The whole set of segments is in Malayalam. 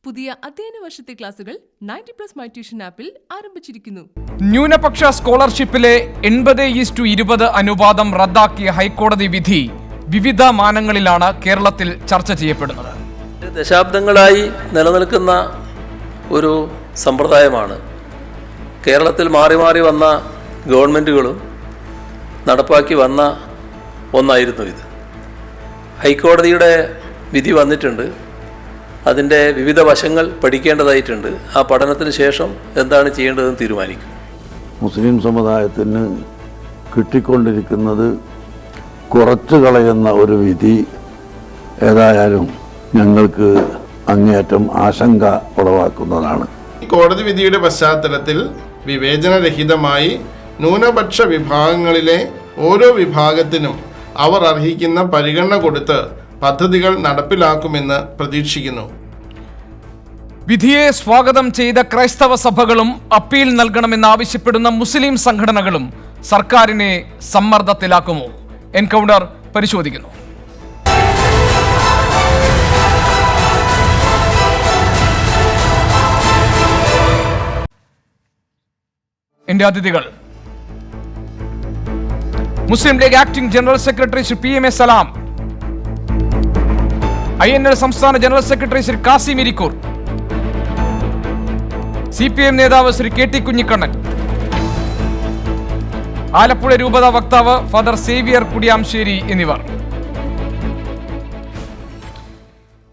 പുതിയ അധ്യയന വർഷത്തെ ക്ലാസുകൾ 90+ മൈ ട്യൂഷൻ ആപ്പിൽ ആരംഭിച്ചിരിക്കുന്നു. ന്യൂനപക്ഷ സ്കോളർഷിപ്പിലെ 80:20 അനുപാതം റദ്ദാക്കിയ ഹൈക്കോടതി വിധി വിവിധ മാനങ്ങളിലാണ് കേരളത്തിൽ ചർച്ച ചെയ്യപ്പെടുന്നത്. ദശാബ്ദങ്ങളായി നിലനിൽക്കുന്ന ഒരു സമ്പ്രദായമാണ്. കേരളത്തിൽ മാറി മാറി വന്ന ഗവൺമെൻറ്റുകളും നടപ്പാക്കി വന്ന ഒന്നായിരുന്നു ഇത്. ഹൈക്കോടതിയുടെ വിധി വന്നിട്ടുണ്ട്. അതിൻ്റെ വിവിധ വശങ്ങൾ പഠിക്കേണ്ടതായിട്ടുണ്ട്. ആ പഠനത്തിന് ശേഷം എന്താണ് ചെയ്യേണ്ടതെന്ന് തീരുമാനിക്കും. മുസ്ലിം സമുദായത്തിന് കിട്ടിക്കൊണ്ടിരിക്കുന്നത് കുറച്ചു കളയുന്ന ഒരു വിധി ഏതായാലും ഞങ്ങൾക്ക് അങ്ങേയറ്റം ആശങ്ക ഉളവാക്കുന്നതാണ്. കോടതി വിധിയുടെ പശ്ചാത്തലത്തിൽ വിവേചനരഹിതമായി ന്യൂനപക്ഷ വിഭാഗങ്ങളിലെ ഓരോ വിഭാഗത്തിനും അവർ അർഹിക്കുന്ന പരിഗണന കൊടുത്ത് പദ്ധതികൾ നടപ്പിലാക്കുമെന്ന് പ്രതീക്ഷിക്കുന്നു. വിധിയെ സ്വാഗതം ചെയ്ത ക്രൈസ്തവ സഭകളും അപ്പീൽ നൽകണമെന്നാവശ്യപ്പെടുന്ന മുസ്ലിം സംഘടനകളും സർക്കാരിനെ സമ്മർദ്ദത്തിലാക്കുമോ? എൻകൗണ്ടർ പരിശോധിക്കുന്നു. എന്റെ അതിഥികൾ: Muslim League acting general secretary Shri PM A Salam, INL സംസ്ഥാന general secretary Shri Kasim Irikkur, CPM നേതാവ് ശ്രീ KT കുഞ്ഞിക്കണ്ണൻ, ആലപ്പുഴ രൂപത വക്താവ് ഫാദർ സേവിയർ കുടിയാംശ്ശേരി എന്നിവർ.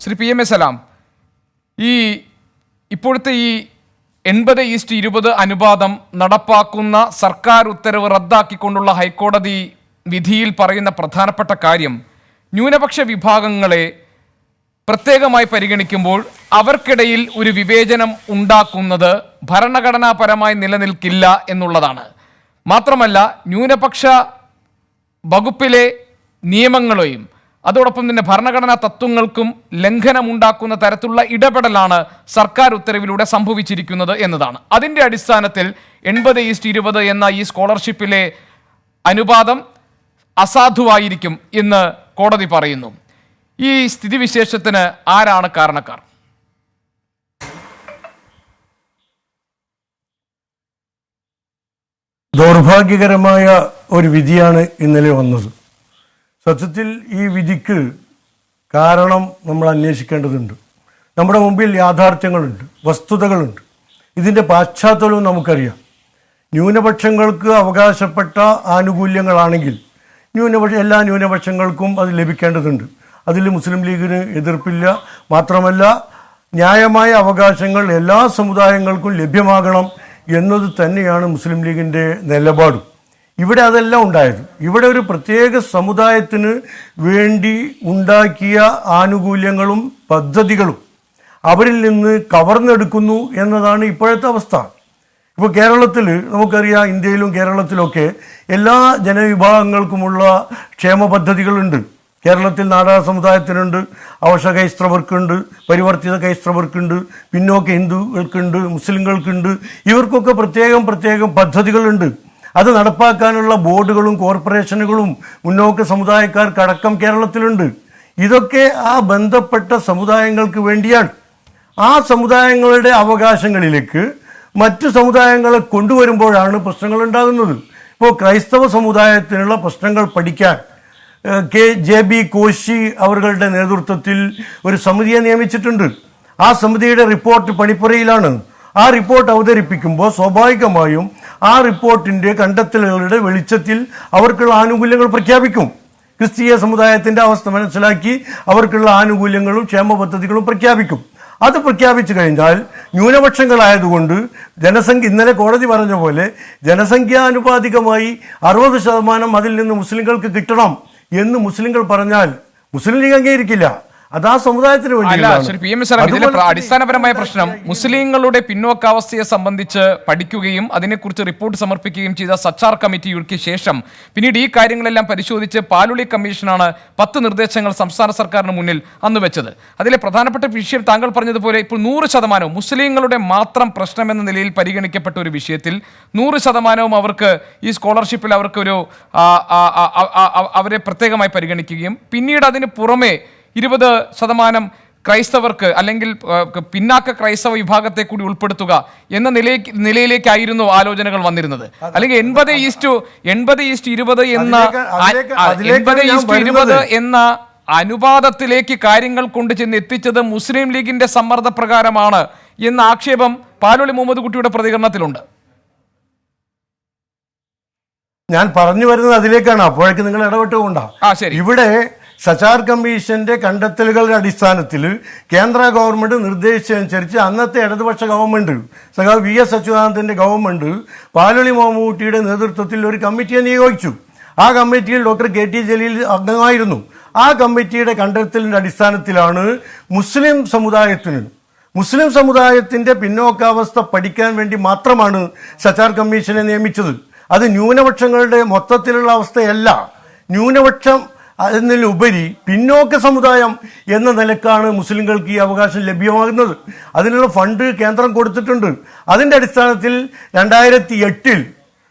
ശ്രീ PM A സലാം, ഇപ്പോഴത്തെ ഈ 80:20 അനുപാതം നടപ്പാക്കുന്ന സർക്കാർ ഉത്തരവ് റദ്ദാക്കിക്കൊണ്ടുള്ള ഹൈക്കോടതി വിധിയിൽ പറയുന്ന പ്രധാനപ്പെട്ട കാര്യം, ന്യൂനപക്ഷ വിഭാഗങ്ങളെ പ്രത്യേകമായി പരിഗണിക്കുമ്പോൾ അവർക്കിടയിൽ ഒരു വിവേചനം ഉണ്ടാക്കുന്നത് ഭരണഘടനാപരമായി നിലനിൽക്കില്ല എന്നുള്ളതാണ്. മാത്രമല്ല, ന്യൂനപക്ഷ വകുപ്പിലെ നിയമങ്ങളെയും അതോടൊപ്പം തന്നെ ഭരണഘടനാ തത്വങ്ങൾക്കും ലംഘനമുണ്ടാക്കുന്ന തരത്തിലുള്ള ഇടപെടലാണ് സർക്കാർ ഉത്തരവിലൂടെ സംഭവിച്ചിരിക്കുന്നത് എന്നതാണ്. അതിൻ്റെ അടിസ്ഥാനത്തിൽ 80:20 എന്ന ഈ സ്കോളർഷിപ്പിലെ അനുപാതം അസാധുവായിരിക്കും എന്ന് കോടതി പറയുന്നു. ഈ സ്ഥിതിവിശേഷത്തിന് ആരാണ് കാരണക്കാർ? ദൗർഭാഗ്യകരമായ ഒരു വിധിയാണ് ഇന്നലെ വന്നത്. സത്യത്തിൽ ഈ വിധിക്ക് കാരണം നമ്മൾ അന്വേഷിക്കേണ്ടതുണ്ട്. നമ്മുടെ മുമ്പിൽ യാഥാർത്ഥ്യങ്ങളുണ്ട്, വസ്തുതകളുണ്ട്. ഇതിൻ്റെ പശ്ചാത്തലവും നമുക്കറിയാം. ന്യൂനപക്ഷങ്ങൾക്ക് അവകാശപ്പെട്ട ആനുകൂല്യങ്ങളാണെങ്കിൽ എല്ലാ ന്യൂനപക്ഷങ്ങൾക്കും അത് ലഭിക്കേണ്ടതുണ്ട്. അതിൽ മുസ്ലിം ലീഗിന് എതിർപ്പില്ല. മാത്രമല്ല, ന്യായമായ അവകാശങ്ങൾ എല്ലാ സമുദായങ്ങൾക്കും ലഭ്യമാകണം എന്നത് തന്നെയാണ് മുസ്ലിം ലീഗിൻ്റെ നിലപാടും. ഇവിടെ അതെല്ലാം ഉണ്ടായത്. ഇവിടെ ഒരു പ്രത്യേക സമുദായത്തിന് വേണ്ടി ഉണ്ടാക്കിയ ആനുകൂല്യങ്ങളും പദ്ധതികളും അവരിൽ നിന്ന് കവർന്നെടുക്കുന്നു എന്നതാണ് ഇപ്പോഴത്തെ അവസ്ഥ. ഇപ്പോൾ കേരളത്തിൽ നമുക്കറിയാം, ഇന്ത്യയിലും കേരളത്തിലൊക്കെ എല്ലാ ജനവിഭാഗങ്ങൾക്കുമുള്ള ക്ഷേമ പദ്ധതികളുണ്ട്. കേരളത്തിൽ നാടാർ സമുദായത്തിനുണ്ട്, അവശ ക്രൈസ്തവർക്കുണ്ട്, പരിവർത്തിത ക്രൈസ്തവർക്കുണ്ട്, പിന്നോക്ക ഹിന്ദുക്കൾക്കുണ്ട്, മുസ്ലിങ്ങൾക്കുണ്ട്. ഇവർക്കൊക്കെ പ്രത്യേകം പദ്ധതികളുണ്ട്. അത് നടപ്പാക്കാനുള്ള ബോർഡുകളും കോർപ്പറേഷനുകളും മുന്നോക്ക സമുദായക്കാർക്കടക്കം കേരളത്തിലുണ്ട്. ഇതൊക്കെ ആ ബന്ധപ്പെട്ട സമുദായങ്ങൾക്ക് വേണ്ടിയാണ്. ആ സമുദായങ്ങളുടെ അവകാശങ്ങളിലേക്ക് മറ്റു സമുദായങ്ങളെ കൊണ്ടുവരുമ്പോഴാണ് പ്രശ്നങ്ങൾ ഉണ്ടാകുന്നത്. ഇപ്പോൾ ക്രൈസ്തവ സമുദായത്തിനുള്ള പ്രശ്നങ്ങൾ പഠിക്കാൻ JB കോശി അവരുടെ നേതൃത്വത്തിൽ ഒരു സമിതിയെ നിയമിച്ചിട്ടുണ്ട്. ആ സമിതിയുടെ റിപ്പോർട്ട് പണിപ്പുരയിലാണ്. ആ റിപ്പോർട്ട് അവതരിപ്പിക്കുമ്പോൾ സ്വാഭാവികമായും ആ റിപ്പോർട്ടിൻ്റെ കണ്ടെത്തലുകളുടെ വെളിച്ചത്തിൽ അവർക്കുള്ള ആനുകൂല്യങ്ങൾ പ്രഖ്യാപിക്കും. ക്രിസ്തീയ സമുദായത്തിൻ്റെ അവസ്ഥ മനസ്സിലാക്കി അവർക്കുള്ള ആനുകൂല്യങ്ങളും ക്ഷേമ പദ്ധതികളും പ്രഖ്യാപിക്കും. അത് പ്രഖ്യാപിച്ചു കഴിഞ്ഞാൽ ന്യൂനപക്ഷങ്ങളായതുകൊണ്ട് ജനസംഖ്യ, ഇന്നലെ കോടതി പറഞ്ഞ പോലെ ജനസംഖ്യാനുപാതികമായി 60% അതിൽ നിന്ന് മുസ്ലിങ്ങൾക്ക് കിട്ടണം എന്ന് മുസ്ലിങ്ങൾ പറഞ്ഞാൽ മുസ്ലിം ലീഗ് അംഗീകരിക്കില്ല. അത് ആ സമുദായത്തിന് വേണ്ടി. അടിസ്ഥാനപരമായ പ്രശ്നം മുസ്ലിങ്ങളുടെ പിന്നോക്കാവസ്ഥയെ സംബന്ധിച്ച് പഠിക്കുകയും അതിനെക്കുറിച്ച് റിപ്പോർട്ട് സമർപ്പിക്കുകയും ചെയ്ത സച്ചാർ കമ്മിറ്റിക്ക് ശേഷം പിന്നീട് ഈ കാര്യങ്ങളെല്ലാം പരിശോധിച്ച് പാലുളി കമ്മീഷനാണ് 10 നിർദ്ദേശങ്ങൾ സംസ്ഥാന സർക്കാരിന് മുന്നിൽ അന്ന് വെച്ചത്. അതിലെ പ്രധാനപ്പെട്ട വിഷയം താങ്കൾ പറഞ്ഞതുപോലെ ഇപ്പോൾ 100% മുസ്ലിങ്ങളുടെ മാത്രം പ്രശ്നമെന്ന നിലയിൽ പരിഗണിക്കപ്പെട്ട ഒരു വിഷയത്തിൽ 100% അവർക്ക് ഈ സ്കോളർഷിപ്പിൽ അവർക്കൊരു അവരെ പ്രത്യേകമായി പരിഗണിക്കുകയും പിന്നീട് അതിന് പുറമെ 20% ക്രൈസ്തവർക്ക് അല്ലെങ്കിൽ പിന്നാക്ക ക്രൈസ്തവ വിഭാഗത്തെ കൂടി ഉൾപ്പെടുത്തുക എന്ന നിലയിലേക്കായിരുന്നു ആലോചനകൾ വന്നിരുന്നത്. അല്ലെങ്കിൽ 80:20 എന്ന അനുപാതത്തിലേക്ക് കാര്യങ്ങൾ കൊണ്ടു ചെന്ന് എത്തിച്ചത് മുസ്ലിം ലീഗിന്റെ സമ്മർദ്ദപ്രകാരമാണ് എന്ന ആക്ഷേപം പാലോളി മുഹമ്മദ് കുട്ടിയുടെ പ്രതികരണത്തിലുണ്ട്. ഞാൻ പറഞ്ഞു വരുന്നത് അതിലേക്കാണ്. അപ്പോഴേക്ക് നിങ്ങൾ ഇടപെട്ടുകൊണ്ടാണ്. ഇവിടെ സച്ചാർ കമ്മീഷന്റെ കണ്ടെത്തലുകളുടെ അടിസ്ഥാനത്തിൽ കേന്ദ്ര ഗവൺമെന്റ് നിർദ്ദേശിച്ചനുസരിച്ച് അന്നത്തെ ഇടതുപക്ഷ ഗവൺമെന്റ് സഖാവ് VS അച്യുതാനന്ദന്റെ ഗവൺമെന്റ് പാലോളി മുഹമ്മദ് കുട്ടിയുടെ നേതൃത്വത്തിൽ ഒരു കമ്മിറ്റിയെ നിയോഗിച്ചു. ആ കമ്മിറ്റിയിൽ ഡോക്ടർ KT ജലീൽ അംഗമായിരുന്നു. ആ കമ്മിറ്റിയുടെ കണ്ടെത്തലിന്റെ അടിസ്ഥാനത്തിലാണ് മുസ്ലിം സമുദായത്തിന്റെ പിന്നോക്കാവസ്ഥ പഠിക്കാൻ വേണ്ടി മാത്രമാണ് സച്ചാർ കമ്മീഷനെ നിയമിച്ചത്. അത് ന്യൂനപക്ഷങ്ങളുടെ മൊത്തത്തിലുള്ള അവസ്ഥയല്ല. ന്യൂനപക്ഷം എന്നതിലുപരി പിന്നോക്ക സമുദായം എന്ന നിലക്കാണ് മുസ്ലിങ്ങൾക്ക് ഈ അവകാശം ലഭ്യമാകുന്നത്. അതിനുള്ള ഫണ്ട് കേന്ദ്രം കൊടുത്തിട്ടുണ്ട്. അതിൻ്റെ അടിസ്ഥാനത്തിൽ 2008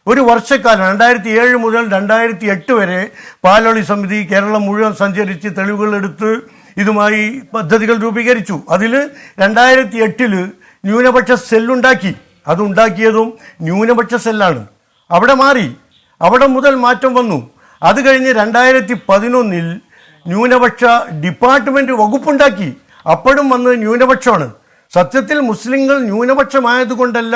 ഒരു വർഷക്കാലം 2007 മുതൽ 2008 വരെ പാലോളി സമിതി കേരളം മുഴുവൻ സഞ്ചരിച്ച് തെളിവുകളെടുത്ത് ഇതുമായി പദ്ധതികൾ രൂപീകരിച്ചു. അതിൽ 2008 ന്യൂനപക്ഷ സെല്ലുണ്ടാക്കി. അതുണ്ടാക്കിയതും ന്യൂനപക്ഷ സെല്ലാണ്. അവിടെ മാറി, അവിടെ മുതൽ മാറ്റം വന്നു. അത് കഴിഞ്ഞ് 2011 ന്യൂനപക്ഷ ഡിപ്പാർട്ട്മെന്റ് വകുപ്പുണ്ടാക്കി. അപ്പോഴും വന്ന് ന്യൂനപക്ഷമാണ്. സത്യത്തിൽ മുസ്ലിങ്ങൾ ന്യൂനപക്ഷമായതുകൊണ്ടല്ല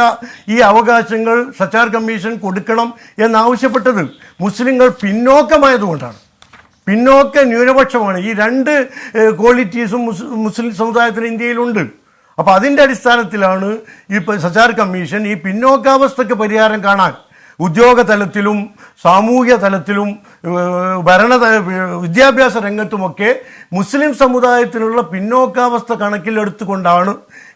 ഈ അവകാശങ്ങൾ സച്ചാർ കമ്മീഷൻ കൊടുക്കണം എന്നാവശ്യപ്പെട്ടത്. മുസ്ലിങ്ങൾ പിന്നോക്കമായതുകൊണ്ടാണ്. പിന്നോക്ക ന്യൂനപക്ഷമാണ്. ഈ രണ്ട് ക്വാളിറ്റീസും മുസ്ലിം സമുദായത്തിന് ഇന്ത്യയിലുണ്ട്. അപ്പോൾ അതിൻ്റെ അടിസ്ഥാനത്തിലാണ് ഈ സച്ചാർ കമ്മീഷൻ ഈ പിന്നോക്കാവസ്ഥയ്ക്ക് പരിഹാരം കാണാൻ ഉദ്യോഗ തലത്തിലും സാമൂഹ്യ തലത്തിലും വിദ്യാഭ്യാസ രംഗത്തുമൊക്കെ മുസ്ലിം സമുദായത്തിനുള്ള പിന്നോക്കാവസ്ഥ കണക്കിലെടുത്തുകൊണ്ടാണ്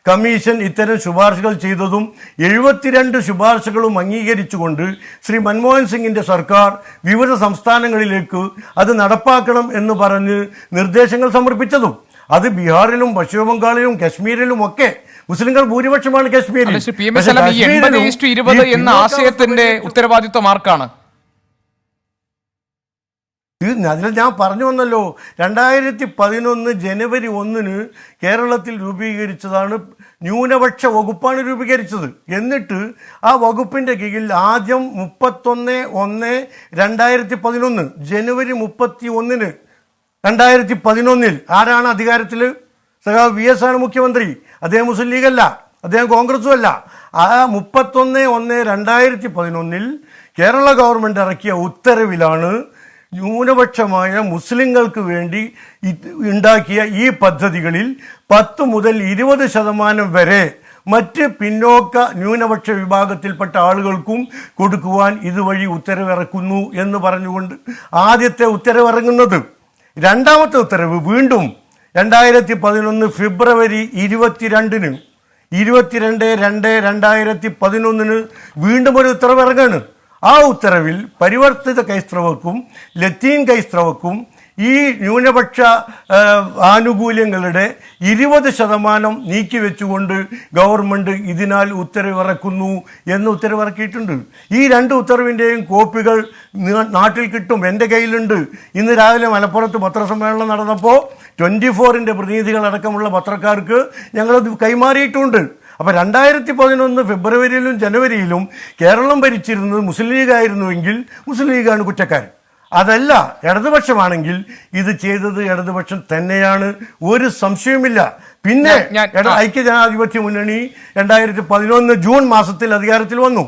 കമ്മീഷൻ ഇത്തരം ശുപാർശകൾ ചെയ്തതും 72 ശുപാർശകളും അംഗീകരിച്ചുകൊണ്ട് ശ്രീ മൻമോഹൻ സിംഗിൻ്റെ സർക്കാർ വിവിധ സംസ്ഥാനങ്ങളിലേക്ക് അത് നടപ്പാക്കണം എന്ന് പറഞ്ഞ് നിർദ്ദേശങ്ങൾ സമർപ്പിച്ചതും. അത് ബീഹാറിലും പശ്ചിമ ബംഗാളിലും കശ്മീരിലും ഒക്കെ മുസ്ലിങ്ങൾ ഭൂരിപക്ഷമാണ് കശ്മീരിൽ. എന്ന ആശയത്തിന്റെ ഉത്തരവാദിത്വം ആർക്കാണ്? അതിൽ ഞാൻ പറഞ്ഞു വന്നല്ലോ, 2011 ജനുവരി 1 കേരളത്തിൽ രൂപീകരിച്ചതാണ് ന്യൂനപക്ഷ വകുപ്പാണ് രൂപീകരിച്ചത്. എന്നിട്ട് ആ വകുപ്പിന്റെ കീഴിൽ ആദ്യം 31/1/2011 ജനുവരി 31 2011 ആരാണ് അധികാരത്തിൽ? സഖാവ് VS ആണ് മുഖ്യമന്ത്രി. അദ്ദേഹം മുസ്ലിം ലീഗല്ല, അദ്ദേഹം കോൺഗ്രസും അല്ല. ആ 31/1/2011 കേരള ഗവൺമെന്റ് ഇറക്കിയ ഉത്തരവിലാണ് ന്യൂനപക്ഷമായ മുസ്ലിങ്ങൾക്ക് വേണ്ടി ഉണ്ടാക്കിയ ഈ പദ്ധതികളിൽ 10 മുതൽ 20% വരെ മറ്റ് പിന്നോക്ക ന്യൂനപക്ഷ വിഭാഗത്തിൽപ്പെട്ട ആളുകൾക്കും കൊടുക്കുവാൻ ഇതുവഴി ഉത്തരവിറക്കുന്നു എന്ന് പറഞ്ഞുകൊണ്ട് ആദ്യത്തെ ഉത്തരവിറങ്ങുന്നത്. രണ്ടാമത്തെ ഉത്തരവ് വീണ്ടും 2011 ഫെബ്രുവരി 22-ന് 22/2/2011 വീണ്ടും ഒരു ഉത്തരവ് ഇറങ്ങാണ്. ആ ഉത്തരവിൽ പരിവർത്തിത ക്രൈസ്തവർക്കും ലത്തീൻ ക്രൈസ്തവർക്കും ഈ ന്യൂനപക്ഷ ആനുകൂല്യങ്ങളുടെ 20% നീക്കിവെച്ചുകൊണ്ട് ഗവൺമെൻറ് ഇതിനാൽ ഉത്തരവിറക്കുന്നു എന്ന് ഉത്തരവിറക്കിയിട്ടുണ്ട്. ഈ രണ്ട് ഉത്തരവിൻ്റെയും കോപ്പികൾ നാട്ടിൽ കിട്ടും, എൻ്റെ കയ്യിലുണ്ട്. ഇന്ന് രാവിലെ മലപ്പുറത്ത് പത്രസമ്മേളനം നടന്നപ്പോൾ 24-ന്റെ പ്രതിനിധികളടക്കമുള്ള പത്രക്കാർക്ക് ഞങ്ങളത് കൈമാറിയിട്ടുണ്ട്. അപ്പോൾ 2011 ഫെബ്രുവരിയിലും ജനുവരിയിലും കേരളം ഭരിച്ചിരുന്നത് മുസ്ലിം ലീഗായിരുന്നുവെങ്കിൽ മുസ്ലിം ലീഗാണ് കുറ്റക്കാരൻ. അതല്ല, ഇടതുപക്ഷമാണെങ്കിൽ ഇത് ചെയ്തത് ഇടതുപക്ഷം തന്നെയാണ്, ഒരു സംശയവുമില്ല. പിന്നെ ഐക്യജനാധിപത്യ മുന്നണി 2011 ജൂൺ മാസത്തിൽ അധികാരത്തിൽ വന്നു.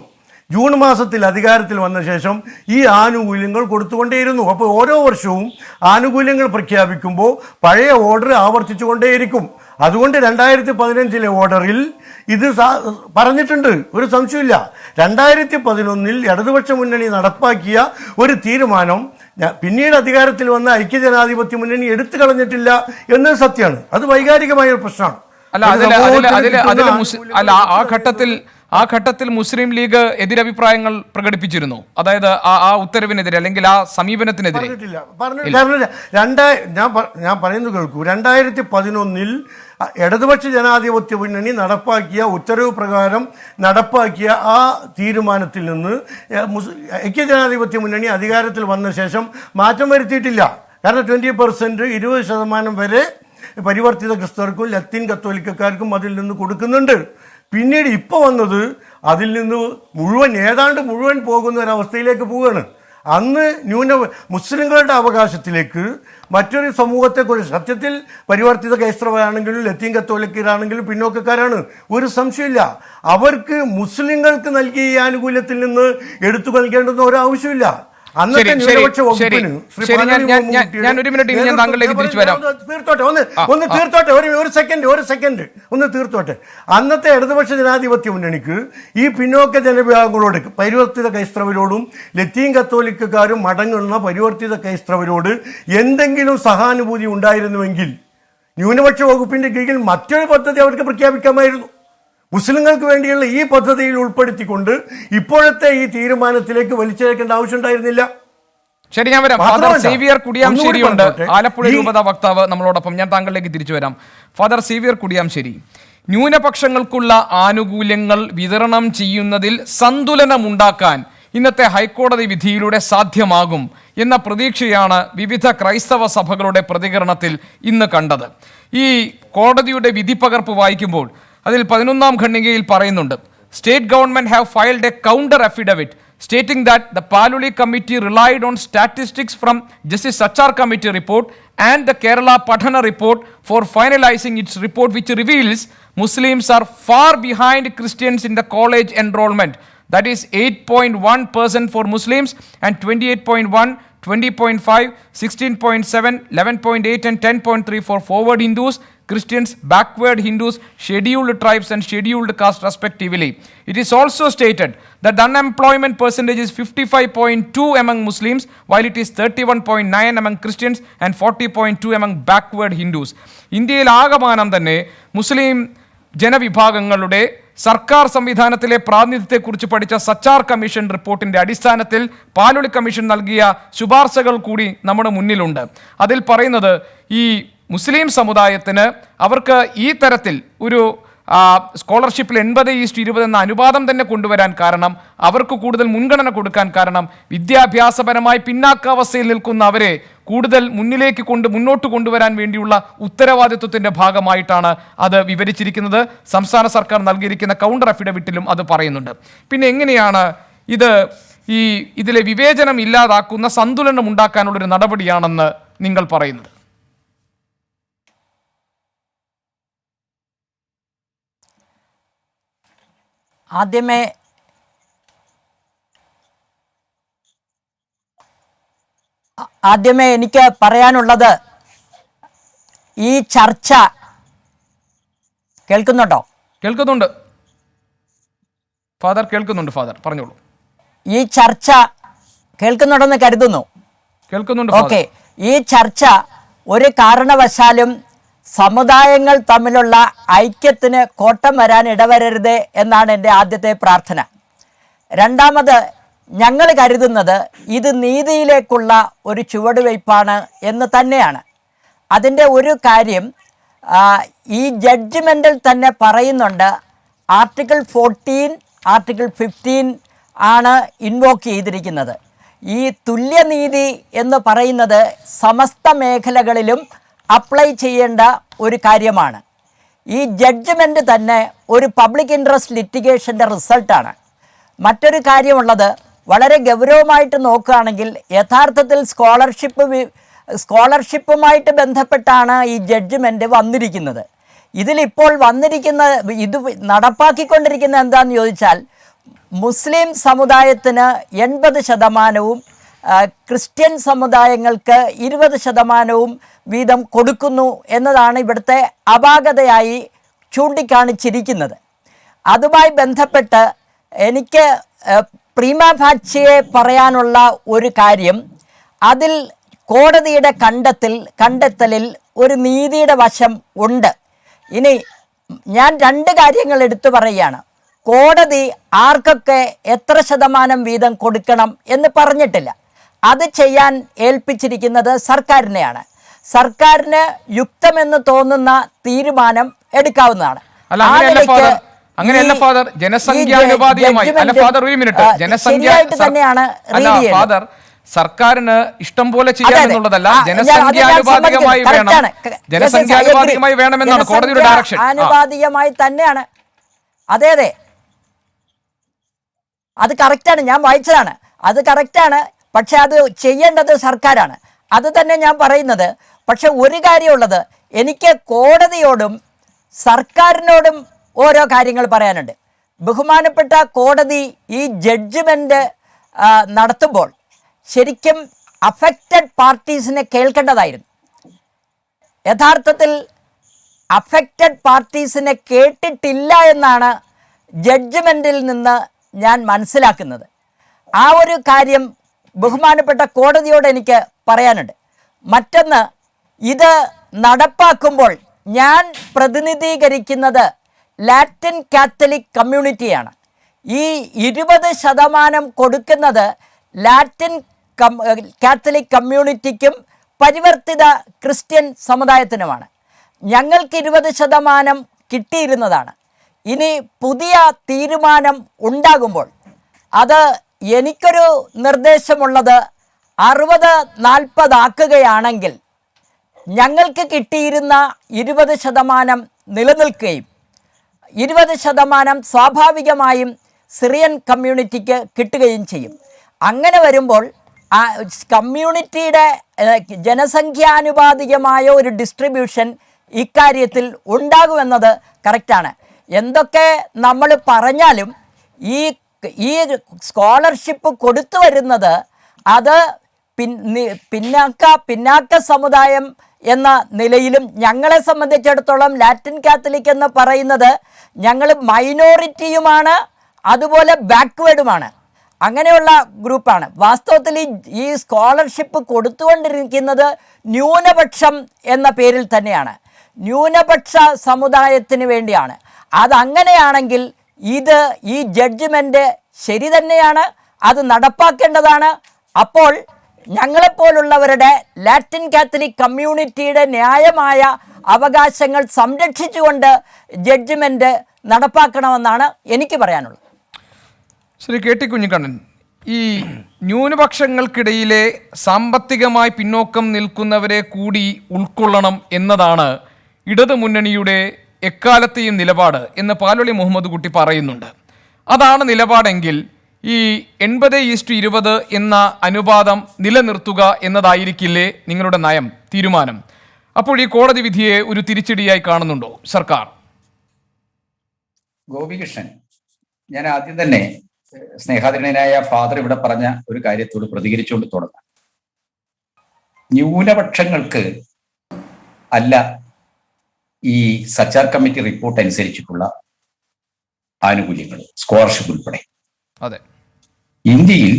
ജൂൺ മാസത്തിൽ അധികാരത്തിൽ വന്ന ശേഷം ഈ ആനുകൂല്യങ്ങൾ കൊടുത്തുകൊണ്ടേയിരുന്നു. അപ്പോൾ ഓരോ വർഷവും ആനുകൂല്യങ്ങൾ പ്രഖ്യാപിക്കുമ്പോൾ പഴയ ഓർഡർ ആവർത്തിച്ചുകൊണ്ടേയിരിക്കും. അതുകൊണ്ട് 2015 ഓർഡറിൽ ഇത് പറഞ്ഞിട്ടുണ്ട്, ഒരു സംശയമില്ല. 2011 ഇടതുപക്ഷ മുന്നണി നടപ്പാക്കിയ ഒരു തീരുമാനം പിന്നീട് അധികാരത്തിൽ വന്ന ഐക്യജനാധിപത്യ മുന്നണി എടുത്തു കളഞ്ഞിട്ടില്ല എന്നത് സത്യമാണ്. അത് വൈകാരികമായ ഒരു പ്രശ്നമാണ്. ആ ഘട്ടത്തിൽ മുസ്ലിം ലീഗ് എതിരഭിപ്രായങ്ങൾ പ്രകടിപ്പിച്ചിരുന്നു, അതായത് ആ ഉത്തരവിനെതിരെ അല്ലെങ്കിൽ ആ സമീപനത്തിനെതിരെ. ഞാൻ പറയുന്നത് കേൾക്കൂ. 2011 ഇടതുപക്ഷ ജനാധിപത്യ മുന്നണി നടപ്പാക്കിയ ഉത്തരവ് പ്രകാരം നടപ്പാക്കിയ ആ തീരുമാനത്തിൽ നിന്ന് ഐക്യജനാധിപത്യ മുന്നണി അധികാരത്തിൽ വന്ന ശേഷം മാറ്റം വരുത്തിയിട്ടില്ല. കാരണം 20% 20% വരെ പരിവർത്തിത ക്രിസ്തവർക്കും ലത്തീൻ കത്തോലിക്കക്കാർക്കും അതിൽ നിന്ന് കൊടുക്കുന്നുണ്ട്. പിന്നീട് ഇപ്പോൾ വന്നത് അതിൽ നിന്ന് ഏതാണ്ട് മുഴുവൻ പോകുന്ന ഒരവസ്ഥയിലേക്ക് പോവുകയാണ്. അന്ന് മുസ്ലിങ്ങളുടെ അവകാശത്തിലേക്ക് മറ്റൊരു സമൂഹത്തെക്കുറിച്ച്, സത്യത്തിൽ പരിവർത്തിത ക്രൈസ്തവരാണെങ്കിലും ലത്തീൻ കത്തോലിക്കരാണെങ്കിലും പിന്നോക്കക്കാരാണ്, ഒരു സംശയമില്ല. അവർക്ക് മുസ്ലിങ്ങൾക്ക് നൽകിയ ഈ ആനുകൂല്യത്തിൽ നിന്ന് എടുത്തു നൽകേണ്ടുന്ന ഒരു ആവശ്യമില്ല. ഞാൻ ഒരു മിനിറ്റ് ഞാൻ താങ്കളിലേക്ക് തിരിച്ചു വരാം. തീർത്തോട്ടെ. അന്നത്തെ ഇടതുപക്ഷ ജനാധിപത്യ മുന്നണിക്ക് ഈ പിന്നോക്ക ജനവിഭാഗങ്ങളോട്, പരിവർത്തിത ക്രൈസ്തവരോടും ലത്തീൻ കത്തോലിക്കക്കാരും അടങ്ങുന്ന പരിവർത്തിത ക്രൈസ്തവരോട് എന്തെങ്കിലും സഹാനുഭൂതി ഉണ്ടായിരുന്നുവെങ്കിൽ ന്യൂനപക്ഷ വകുപ്പിന്റെ കീഴിൽ മറ്റൊരു പദ്ധതി അവർക്ക് പ്രഖ്യാപിക്കാമായിരുന്നു. മുസ്ലിങ്ങൾക്ക് വേണ്ടിയുള്ള ഈ പദ്ധതിയിൽ ഉൾപ്പെടുത്തിക്കൊണ്ട് ഇപ്പോഴത്തെ ഈ തീരുമാനത്തിലേക്ക് വലിച്ചേക്കേണ്ട ആവശ്യം ഉണ്ടായിരുന്നില്ല. ശരി, ഞാൻ വരാം. ഫാദർ സേവിയർ കുടിയാംശേരിയുണ്ട്, ആലപ്പുഴ രൂപത വക്താവ് നമ്മളോടൊപ്പം. ഞാൻ താങ്കളിലേക്ക് തിരിച്ചു വരാം. ഫാദർ സേവിയർ കുടിയാംശേരി, ന്യൂനപക്ഷങ്ങൾക്കുള്ള ആനുകൂല്യങ്ങൾ വിതരണം ചെയ്യുന്നതിൽ സന്തുലനമുണ്ടാക്കാൻ ഇന്നത്തെ ഹൈക്കോടതി വിധിയിലൂടെ സാധ്യമാകും എന്ന പ്രതീക്ഷയാണ് വിവിധ ക്രൈസ്തവ സഭകളുടെ പ്രതികരണത്തിൽ ഇന്ന് കണ്ടത്. ഈ കോടതിയുടെ വിധിപ്പകർപ്പ് വായിക്കുമ്പോൾ അതിൽ 11-ാം ഖണ്ഡികയിൽ പറയുന്നുണ്ട്, state government have filed A counter affidavit stating that the Paluli committee relied on statistics from Justice Sachar committee report and the Kerala Padhana report for finalizing its report, which reveals Muslims are far behind Christians in the college enrollment. That is 8.1% for Muslims and 28.1, 20.5, 16.7, 11.8 and 10.3 for forward Hindus, Christians, backward Hindus, scheduled tribes and scheduled caste respectively. It is also stated that the unemployment percentage is 55.2 among Muslims, while it is 31.9 among Christians and 40.2 among backward Hindus. ഇന്ത്യയിൽ ആകമാനം തന്നെ മുസ്ലിം ജനവിഭാഗങ്ങളുടെ സർക്കാർ സംവിധാനത്തിലെ പ്രാതിനിധ്യത്തെക്കുറിച്ച് പഠിച്ച സച്ചാർ കമ്മീഷൻ റിപ്പോർട്ടിന്റെ അടിസ്ഥാനത്തിൽ പാലോളി കമ്മീഷൻ നൽകിയ ശുപാർശകൾ കൂടി നമ്മുടെ മുന്നിലുണ്ട്. അതിൽ പറയുന്നത് ഈ മുസ്ലിം സമുദായത്തിന് അവർക്ക് ഈ തരത്തിൽ ഒരു സ്കോളർഷിപ്പിൽ 80:20 എന്ന അനുപാതം തന്നെ കൊണ്ടുവരാൻ കാരണം, അവർക്ക് കൂടുതൽ മുൻഗണന കൊടുക്കാൻ കാരണം, വിദ്യാഭ്യാസപരമായി പിന്നാക്കാവസ്ഥയിൽ നിൽക്കുന്ന അവരെ കൂടുതൽ മുന്നോട്ട് കൊണ്ടുവരാൻ വേണ്ടിയുള്ള ഉത്തരവാദിത്വത്തിന്റെ ഭാഗമായിട്ടാണ് അത് വിവരിച്ചിരിക്കുന്നത്. സംസ്ഥാന സർക്കാർ നൽകിയിരിക്കുന്ന കൗണ്ടർ അഫിഡവിറ്റിലും അത് പറയുന്നുണ്ട്. പിന്നെ എങ്ങനെയാണ് ഇതിലെ വിവേചനം ഇല്ലാതാക്കുന്ന സന്തുലനം ഉണ്ടാക്കാനുള്ളൊരു നടപടിയാണെന്ന് നിങ്ങൾ പറയുന്നത്? ആദ്യമേ എനിക്ക് പറയാനുള്ളത്, ഈ ചർച്ച കേൾക്കുന്നുണ്ടോ? കേൾക്കുന്നുണ്ട് ഫാദർ, കേൾക്കുന്നുണ്ട് ഫാദർ, പറഞ്ഞോളൂ. ഈ ചർച്ച കേൾക്കുന്നുണ്ടെന്ന് കരുതുന്നു. കേൾക്കുന്നുണ്ട്. ഓക്കെ. ഈ ചർച്ച ഒരു കാരണവശാലും സമുദായങ്ങൾ തമ്മിലുള്ള ഐക്യത്തിന് കോട്ടം വരാൻ ഇടവരരുത് എന്നാണ് എൻ്റെ ആദ്യത്തെ പ്രാർത്ഥന. രണ്ടാമത്, ഞങ്ങൾ കരുതുന്നത് ഇത് നീതിയിലേക്കുള്ള ഒരു ചുവടുവയ്പ്പാണ് എന്ന് തന്നെയാണ്. അതിൻ്റെ ഒരു കാര്യം, ഈ ജഡ്ജ്മെൻറ്റിൽ തന്നെ പറയുന്നുണ്ട്, ആർട്ടിക്കിൾ 14, ആർട്ടിക്കിൾ 15 ആണ് ഇൻവോക്ക് ചെയ്തിരിക്കുന്നത്. ഈ തുല്യനീതി എന്ന് പറയുന്നത് സമസ്ത മേഖലകളിലും അപ്ലൈ ചെയ്യേണ്ട ഒരു കാര്യമാണ്. ഈ ജഡ്ജ്മെൻറ്റ് തന്നെ ഒരു പബ്ലിക് ഇൻട്രസ്റ്റ് ലിറ്റിഗേഷൻ്റെ റിസൾട്ടാണ്. മറ്റൊരു കാര്യമുള്ളത്, വളരെ ഗൗരവമായിട്ട് നോക്കുകയാണെങ്കിൽ യഥാർത്ഥത്തിൽ സ്കോളർഷിപ്പുമായിട്ട് ബന്ധപ്പെട്ടാണ് ഈ ജഡ്ജ്മെൻറ്റ് വന്നിരിക്കുന്നത്. ഇതിലിപ്പോൾ ഇത് നടപ്പാക്കിക്കൊണ്ടിരിക്കുന്ന എന്താണെന്ന് ചോദിച്ചാൽ, മുസ്ലിം സമുദായത്തിന് 80%, ക്രിസ്ത്യൻ സമുദായങ്ങൾക്ക് 20% വീതം കൊടുക്കുന്നു എന്നതാണ് ഇവിടുത്തെ അപാകതയായി ചൂണ്ടിക്കാണിച്ചിരിക്കുന്നത്. അതുമായി ബന്ധപ്പെട്ട് എനിക്ക് പ്രീമാ ഫാച്ചിയെ പറയാനുള്ള ഒരു കാര്യം, അതിൽ കോടതിയുടെ കണ്ടെത്തലിൽ ഒരു നീതിയുടെ വശം ഉണ്ട്. ഇനി ഞാൻ 2 കാര്യങ്ങൾ എടുത്തു പറയുകയാണ്. കോടതി ആർക്കൊക്കെ എത്ര ശതമാനം വീതം കൊടുക്കണം എന്ന് പറഞ്ഞിട്ടില്ല. അത് ചെയ്യാൻ ഏൽപ്പിച്ചിരിക്കുന്നത് സർക്കാരിനെയാണ്. സർക്കാരിന് യുക്തമെന്ന് തോന്നുന്ന തീരുമാനം എടുക്കാവുന്നതാണ്. അങ്ങനെയല്ല ഫാദർ, ജനസംഖ്യാനുപാതികമായി. അല്ല ഫാദർ, ഒരു മിനിറ്റ്. തന്നെയാണ് ഫാദർ, സർക്കാരിന് ഇഷ്ടം പോലെ അതെ, ചെയ്യാമെന്നുള്ളതല്ല, ആ, ജനസംഖ്യാനുപാതികമായി ഞാൻ വേണം, സമ്മതിക്കുന്നു. ജനസംഖ്യാനുപാതികമായി വേണമെന്നാണ് കോടതിയുടെ ഡയറക്ഷൻ. ആനുപാതികമായി തന്നെയാണ്. അതെ അതെ, അത് കറക്റ്റാണ്, ഞാൻ വായിച്ചതാണ്, അത് കറക്റ്റാണ്. പക്ഷെ അത് ചെയ്യേണ്ടത് സർക്കാരാണ്. അത് തന്നെ ഞാൻ പറയുന്നത്. പക്ഷെ ഒരു കാര്യമുള്ളത്, എനിക്ക് കോടതിയോടും സർക്കാരിനോടും ഓരോ കാര്യങ്ങൾ പറയാനുണ്ട്. ബഹുമാനപ്പെട്ട കോടതി ഈ ജഡ്ജ്മെൻറ്റ് നടത്തുമ്പോൾ ശരിക്കും അഫക്റ്റഡ് പാർട്ടീസിനെ കേൾക്കേണ്ടതായിരുന്നു. യഥാർത്ഥത്തിൽ അഫക്റ്റഡ് പാർട്ടീസിനെ കേട്ടിട്ടില്ല എന്നാണ് ജഡ്ജ്മെൻറ്റിൽ നിന്ന് ഞാൻ മനസ്സിലാക്കുന്നത്. ആ ഒരു കാര്യം ബഹുമാനപ്പെട്ട കോടതിയോട് എനിക്ക് പറയാനുണ്ട്. മറ്റൊന്ന്, ഇത് നടപ്പാക്കുമ്പോൾ ഞാൻ പ്രതിനിധീകരിക്കുന്നത് ലാറ്റിൻ കാത്തലിക് കമ്മ്യൂണിറ്റിയാണ്. ഈ 20% കൊടുക്കുന്നത് ലാറ്റിൻ കാത്തലിക് കമ്മ്യൂണിറ്റിക്കും പരിവർത്തിത ക്രിസ്ത്യൻ സമുദായത്തിനുമാണ്. ഞങ്ങൾക്ക് 20% കിട്ടിയിരുന്നതാണ്. ഇനി പുതിയ തീരുമാനം ഉണ്ടാകുമ്പോൾ അത് എനിക്കൊരു നിർദ്ദേശമുള്ളത് 60-40 ആക്കുകയാണെങ്കിൽ ഞങ്ങൾക്ക് കിട്ടിയിരുന്ന 20% നിലനിൽക്കുകയും 20% സ്വാഭാവികമായും സിറിയൻ കമ്മ്യൂണിറ്റിക്ക് കിട്ടുകയും ചെയ്യും. അങ്ങനെ വരുമ്പോൾ ആ കമ്മ്യൂണിറ്റിയുടെ ജനസംഖ്യാനുപാതികമായ ഒരു ഡിസ്ട്രിബ്യൂഷൻ ഇക്കാര്യത്തിൽ ഉണ്ടാകുമെന്നത് കറക്റ്റാണ്. എന്തൊക്കെ നമ്മൾ പറഞ്ഞാലും ഈ സ്കോളർഷിപ്പ് കൊടുത്തു വരുന്നത് അത് പിന്നാക്ക സമുദായം എന്ന നിലയിലും, ഞങ്ങളെ സംബന്ധിച്ചിടത്തോളം ലാറ്റിൻ കാത്തലിക് എന്ന് പറയുന്നത് ഞങ്ങൾ മൈനോറിറ്റിയുമാണ്, അതുപോലെ ബാക്ക്വേഡുമാണ്, അങ്ങനെയുള്ള ഗ്രൂപ്പാണ്. വാസ്തവത്തിൽ ഈ സ്കോളർഷിപ്പ് കൊടുത്തുകൊണ്ടിരിക്കുന്നത് ന്യൂനപക്ഷം എന്ന പേരിൽ തന്നെയാണ്, ന്യൂനപക്ഷ സമുദായത്തിന് വേണ്ടിയാണ്. അതങ്ങനെയാണെങ്കിൽ ഈ ജഡ്ജ്മെൻറ്റ് ശരി തന്നെയാണ്, അത് നടപ്പാക്കേണ്ടതാണ്. അപ്പോൾ ഞങ്ങളെപ്പോലുള്ളവരുടെ ലാറ്റിൻ കാത്തലിക് കമ്മ്യൂണിറ്റിയുടെ ന്യായമായ അവകാശങ്ങൾ സംരക്ഷിച്ചുകൊണ്ട് ജഡ്ജ്മെൻറ്റ് നടപ്പാക്കണമെന്നാണ് എനിക്ക് പറയാനുള്ളത്. ശ്രീ കെ ടി കുഞ്ഞിക്കണ്ണൻ, ഈ ന്യൂനപക്ഷങ്ങൾക്കിടയിലെ സാമ്പത്തികമായി പിന്നോക്കം നിൽക്കുന്നവരെ കൂടി ഉൾക്കൊള്ളണം എന്നതാണ് ഇടതുമുന്നണിയുടെ എക്കാലത്തെയും നിലപാട് എന്ന് പാലോളി മുഹമ്മദ് കുട്ടി പറയുന്നുണ്ട്. അതാണ് നിലപാടെങ്കിൽ ഈ 80:20 എന്ന അനുപാതം നിലനിർത്തുക എന്നതായിരിക്കില്ലേ നിങ്ങളുടെ നയം, തീരുമാനം? അപ്പോൾ ഈ കോടതി വിധിയെ ഒരു തിരിച്ചടിയായി കാണുന്നുണ്ടോ സർക്കാർ? ഗോപികൃഷ്ണൻ, ഞാൻ ആദ്യം തന്നെ സ്നേഹാദരണീയനായ ഫാദർ ഇവിടെ പറഞ്ഞ ഒരു കാര്യത്തോട് പ്രതികരിച്ചുകൊണ്ട് തുടങ്ങാം. ന്യൂനപക്ഷങ്ങൾക്ക് അല്ല ഈ സച്ചാർ കമ്മിറ്റി റിപ്പോർട്ട് അനുസരിച്ചിട്ടുള്ള ആനുകൂല്യങ്ങൾ, സ്കോളർഷിപ്പ് ഉൾപ്പെടെ. അതെ, ഇന്ത്യയിൽ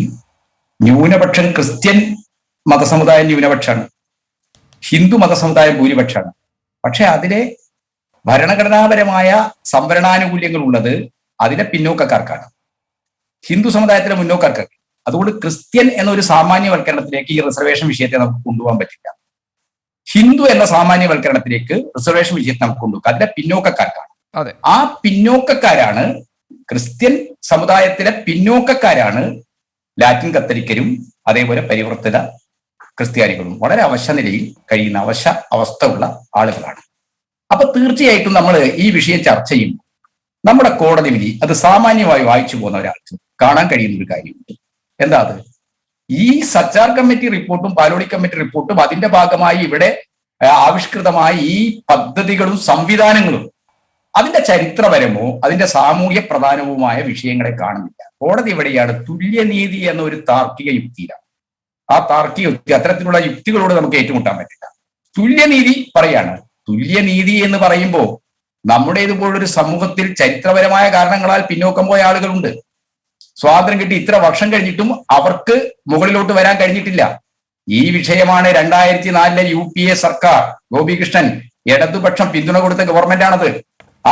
ന്യൂനപക്ഷം ക്രിസ്ത്യൻ മതസമുദായം ന്യൂനപക്ഷമാണ്, ഹിന്ദു മതസമുദായം ഭൂരിപക്ഷമാണ്. പക്ഷെ അതിലെ ഭരണഘടനാപരമായ സംവരണാനുകൂല്യങ്ങൾ ഉള്ളത് അതിലെ പിന്നോക്കക്കാർക്കാണ്, ഹിന്ദു സമുദായത്തിലെ മുന്നോക്കക്കാർക്ക്. അതുകൊണ്ട് ക്രിസ്ത്യൻ എന്നൊരു സാമാന്യവൽക്കരണത്തിലേക്ക് ഈ റിസർവേഷൻ വിഷയത്തെ നമുക്ക് കൊണ്ടുപോകാൻ പറ്റില്ല. ഹിന്ദു എന്ന സാമാന്യവൽക്കരണത്തിലേക്ക് റിസർവേഷൻ വിഷയത്തെ നമുക്ക് കൊണ്ടുപോകാം, അതിലെ പിന്നോക്കക്കാർക്കാണ്. ആ പിന്നോക്കക്കാരാണ്, ക്രിസ്ത്യൻ സമുദായത്തിലെ പിന്നോക്കക്കാരാണ് ലാറ്റിൻ കത്തലിക്കരും അതേപോലെ പരിവർത്തിത ക്രിസ്ത്യാനികളും. വളരെ അവശ്യ നിലയിൽ കഴിയുന്ന അവസ്ഥ ഉള്ള ആളുകളാണ്. അപ്പൊ തീർച്ചയായിട്ടും നമ്മൾ ഈ വിഷയം ചർച്ച ചെയ്യുമ്പോൾ നമ്മുടെ കോടതി വിധി അത് സാമാന്യമായി വായിച്ചു പോകുന്ന ഒരാൾക്ക് കാണാൻ കഴിയുന്ന ഒരു കാര്യമുണ്ട്. എന്താ അത്? ഈ സച്ചാർ കമ്മിറ്റി റിപ്പോർട്ടും പാലോളി കമ്മിറ്റി റിപ്പോർട്ടും അതിന്റെ ഭാഗമായി ഇവിടെ ആവിഷ്കൃതമായ ഈ പദ്ധതികളും സംവിധാനങ്ങളും അതിന്റെ ചരിത്രപരമോ അതിന്റെ സാമൂഹ്യ പ്രധാനവുമായ വിഷയങ്ങളെ കാണുന്നില്ല. കോടതി എവിടെയാണ്? തുല്യനീതി എന്ന ഒരു താർക്കിക യുക്തിയിലാണ്. ആ താർക്കിക യുക്തി, അത്തരത്തിലുള്ള യുക്തികളോട് നമുക്ക് ഏറ്റുമുട്ടാൻ പറ്റില്ല. തുല്യനീതി പറയാണ്. തുല്യനീതി എന്ന് പറയുമ്പോൾ നമ്മുടേതുപോലൊരു സമൂഹത്തിൽ ചരിത്രപരമായ കാരണങ്ങളാൽ പിന്നോക്കം പോയ ആളുകളുണ്ട്. സ്വാതന്ത്ര്യം കിട്ടി ഇത്ര വർഷം കഴിഞ്ഞിട്ടും അവർക്ക് മുകളിലോട്ട് വരാൻ കഴിഞ്ഞിട്ടില്ല. ഈ വിഷയമാണ് 2004 UPA സർക്കാർ, ഗോപികൃഷ്ണൻ, ഇടതുപക്ഷം പിന്തുണ കൊടുത്ത ഗവൺമെന്റാണത്.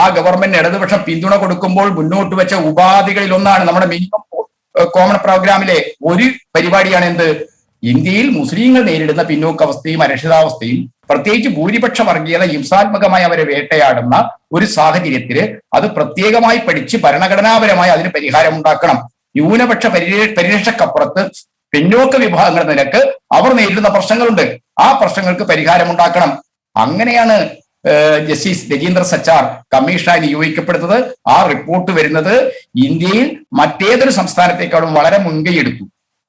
ആ ഗവൺമെന്റ് ഇടതുപക്ഷം പിന്തുണ കൊടുക്കുമ്പോൾ മുന്നോട്ട് വെച്ച ഉപാധികളിൽ ഒന്നാണ് നമ്മുടെ മിനിമം കോമൺ പ്രോഗ്രാമിലെ ഒരു പരിപാടിയാണ് എന്ത്? ഇന്ത്യയിൽ മുസ്ലിങ്ങൾ നേരിടുന്ന പിന്നോക്കാവസ്ഥയും അരക്ഷിതാവസ്ഥയും പ്രത്യേകിച്ച് ഭൂരിപക്ഷ വർഗീയത ഹിംസാത്മകമായി അവരെ വേട്ടയാടുന്ന ഒരു സാഹചര്യത്തിൽ അത് പ്രത്യേകമായി പഠിച്ച് ഭരണഘടനാപരമായി അതിന് പരിഹാരം ഉണ്ടാക്കണം. ന്യൂനപക്ഷ പരിരക്ഷക്കപ്പുറത്ത് പിന്നോക്ക വിഭാഗങ്ങളുടെ നിരക്ക് അവർ നേരിടുന്ന പ്രശ്നങ്ങളുണ്ട്. ആ പ്രശ്നങ്ങൾക്ക് പരിഹാരമുണ്ടാക്കണം. അങ്ങനെയാണ് ജസ്റ്റിസ് രജീന്ദ്ര സച്ചാർ കമ്മീഷനായി നിയോഗിക്കപ്പെടുന്നത്. ആ റിപ്പോർട്ട് വരുന്നത് ഇന്ത്യയിൽ മറ്റേതൊരു സംസ്ഥാനത്തേക്കാളും വളരെ മുൻകൈയെടുത്തു.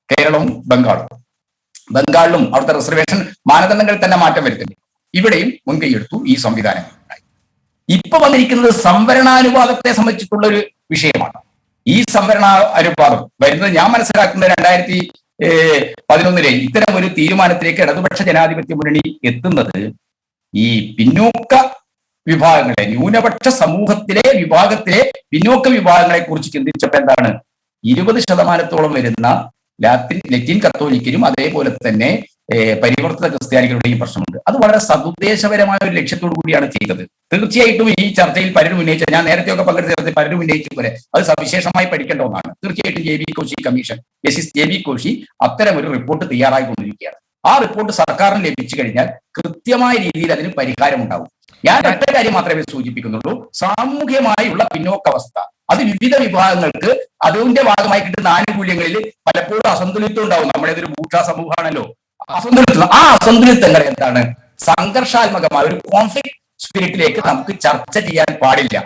കേരളവും ബംഗാളിലും അവിടുത്തെ റിസർവേഷൻ മാനദണ്ഡങ്ങളിൽ തന്നെ മാറ്റം വരുത്തുന്നു. ഇവിടെയും മുൻകൈയെടുത്തു ഈ സംവിധാനങ്ങൾ ഉണ്ടായി. ഇപ്പൊ വന്നിരിക്കുന്നത് സംവരണാനുപാതത്തെ സംബന്ധിച്ചിട്ടുള്ള ഒരു വിഷയമാണ്. ഈ സംവരണാനുപാതം വരുന്നത് ഞാൻ മനസ്സിലാക്കുന്നത് 2011 ഇത്തരം ഒരു തീരുമാനത്തിലേക്ക് ഇടതുപക്ഷ ജനാധിപത്യ മുന്നണി എത്തുന്നത് ഈ പിന്നോക്ക വിഭാഗങ്ങളെ, ന്യൂനപക്ഷ സമൂഹത്തിലെ വിഭാഗത്തിലെ പിന്നോക്ക വിഭാഗങ്ങളെ കുറിച്ച് ചിന്തിച്ചപ്പോൾ എന്താണ്, 20% വരുന്ന ലത്തീൻ കത്തോലിക്കരും അതേപോലെ തന്നെ പരിവർത്തിത ക്രിസ്ത്യാനികളുടെയും പ്രശ്നമുണ്ട്. അത് വളരെ സതുദ്ദേശപരമായ ഒരു ലക്ഷ്യത്തോടു കൂടിയാണ് ചെയ്തത്. തീർച്ചയായിട്ടും ഈ ചർച്ചയിൽ പലരും ഉന്നയിച്ച, ഞാൻ നേരത്തെയൊക്കെ പങ്കെടുത്ത ചർച്ചയിൽ പലരും ഉന്നയിച്ച പോലെ അത് സവിശേഷമായി പഠിക്കേണ്ട ഒന്നാണ്. തീർച്ചയായിട്ടും JB Koshy commission, justice JB Koshy അത്തരം ഒരു റിപ്പോർട്ട് തയ്യാറായിക്കൊണ്ടിരിക്കുകയാണ്. ആ റിപ്പോർട്ട് സർക്കാരിന് ലഭിച്ചു കഴിഞ്ഞാൽ കൃത്യമായ രീതിയിൽ അതിന് പരിഹാരം ഉണ്ടാവും. ഞാൻ ഒറ്റ കാര്യം മാത്രമേ സൂചിപ്പിക്കുന്നുള്ളൂ, സാമൂഹ്യമായുള്ള പിന്നോക്കാവസ്ഥ അത് വിവിധ വിഭാഗങ്ങൾക്ക് അതിന്റെ ഭാഗമായി കിട്ടുന്ന ആനുകൂല്യങ്ങളിൽ പലപ്പോഴും അസന്തുലിതം ഉണ്ടാവും. നമ്മുടെ ഇതൊരു ഭൂഷാ സമൂഹമാണല്ലോ. ആ അസന്തുലിതങ്ങൾ എന്താണ്, സംഘർഷാത്മകമായ ഒരു കോൺഫ്ലിക്ട് സ്പിരിറ്റിലേക്ക് നമുക്ക് ചർച്ച ചെയ്യാൻ പാടില്ല.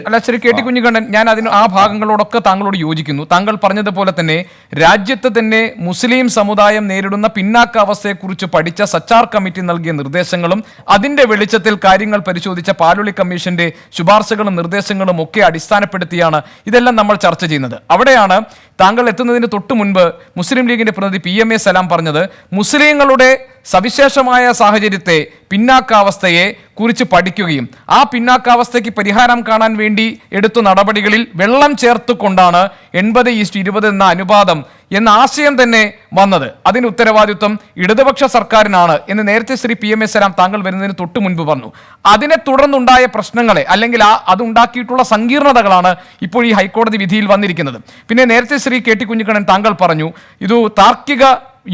അല്ല ശരി, KT കുഞ്ഞിക്കണ്ണൻ, ഞാൻ ആ ഭാഗങ്ങളോടൊക്കെ താങ്കളോട് യോജിക്കുന്നു. താങ്കൾ പറഞ്ഞതുപോലെ തന്നെ രാജ്യത്ത് തന്നെ മുസ്ലിം സമുദായം നേരിടുന്ന പിന്നാക്കാവസ്ഥയെക്കുറിച്ച് പഠിച്ച സച്ചാർ കമ്മിറ്റി നൽകിയ നിർദ്ദേശങ്ങളും അതിന്റെ വെളിച്ചത്തിൽ കാര്യങ്ങൾ പരിശോധിച്ച പാലോളി കമ്മീഷന്റെ ശുപാർശകളും നിർദ്ദേശങ്ങളും ഒക്കെ അടിസ്ഥാനപ്പെടുത്തിയാണ് ഇതെല്ലാം നമ്മൾ ചർച്ച ചെയ്യുന്നത്. അവിടെയാണ് താങ്കൾ എത്തുന്നതിന് തൊട്ട് മുൻപ് മുസ്ലിം ലീഗിന്റെ പ്രതിനിധി PMA സലാം പറഞ്ഞത് മുസ്ലിങ്ങളുടെ സവിശേഷമായ സാഹചര്യത്തെ, പിന്നാക്കാവസ്ഥയെ കുറിച്ച് പഠിക്കുകയും ആ പിന്നാക്കാവസ്ഥയ്ക്ക് പരിഹാരം കാണാൻ വേണ്ടി എടുത്ത നടപടികളിൽ വെള്ളം ചേർത്തുകൊണ്ടാണ് 80:20 എന്ന അനുപാതം എന്ന ആശയം തന്നെ വന്നത്. അതിന് ഉത്തരവാദിത്വം ഇടതുപക്ഷ സർക്കാരിനാണ് എന്ന് നേരത്തെ ശ്രീ PMA സലാം താങ്കൾ വരുന്നതിന് തൊട്ട് മുൻപ് പറഞ്ഞു. അതിനെ തുടർന്നുണ്ടായ പ്രശ്നങ്ങളെ അല്ലെങ്കിൽ അതുണ്ടാക്കിയിട്ടുള്ള സങ്കീർണതകളാണ് ഇപ്പോൾ ഈ ഹൈക്കോടതി വിധിയിൽ വന്നിരിക്കുന്നത്. പിന്നെ നേരത്തെ ശ്രീ KT കുഞ്ഞിക്കണ്ണൻ താങ്കൾ പറഞ്ഞു ഇത് താർക്കിക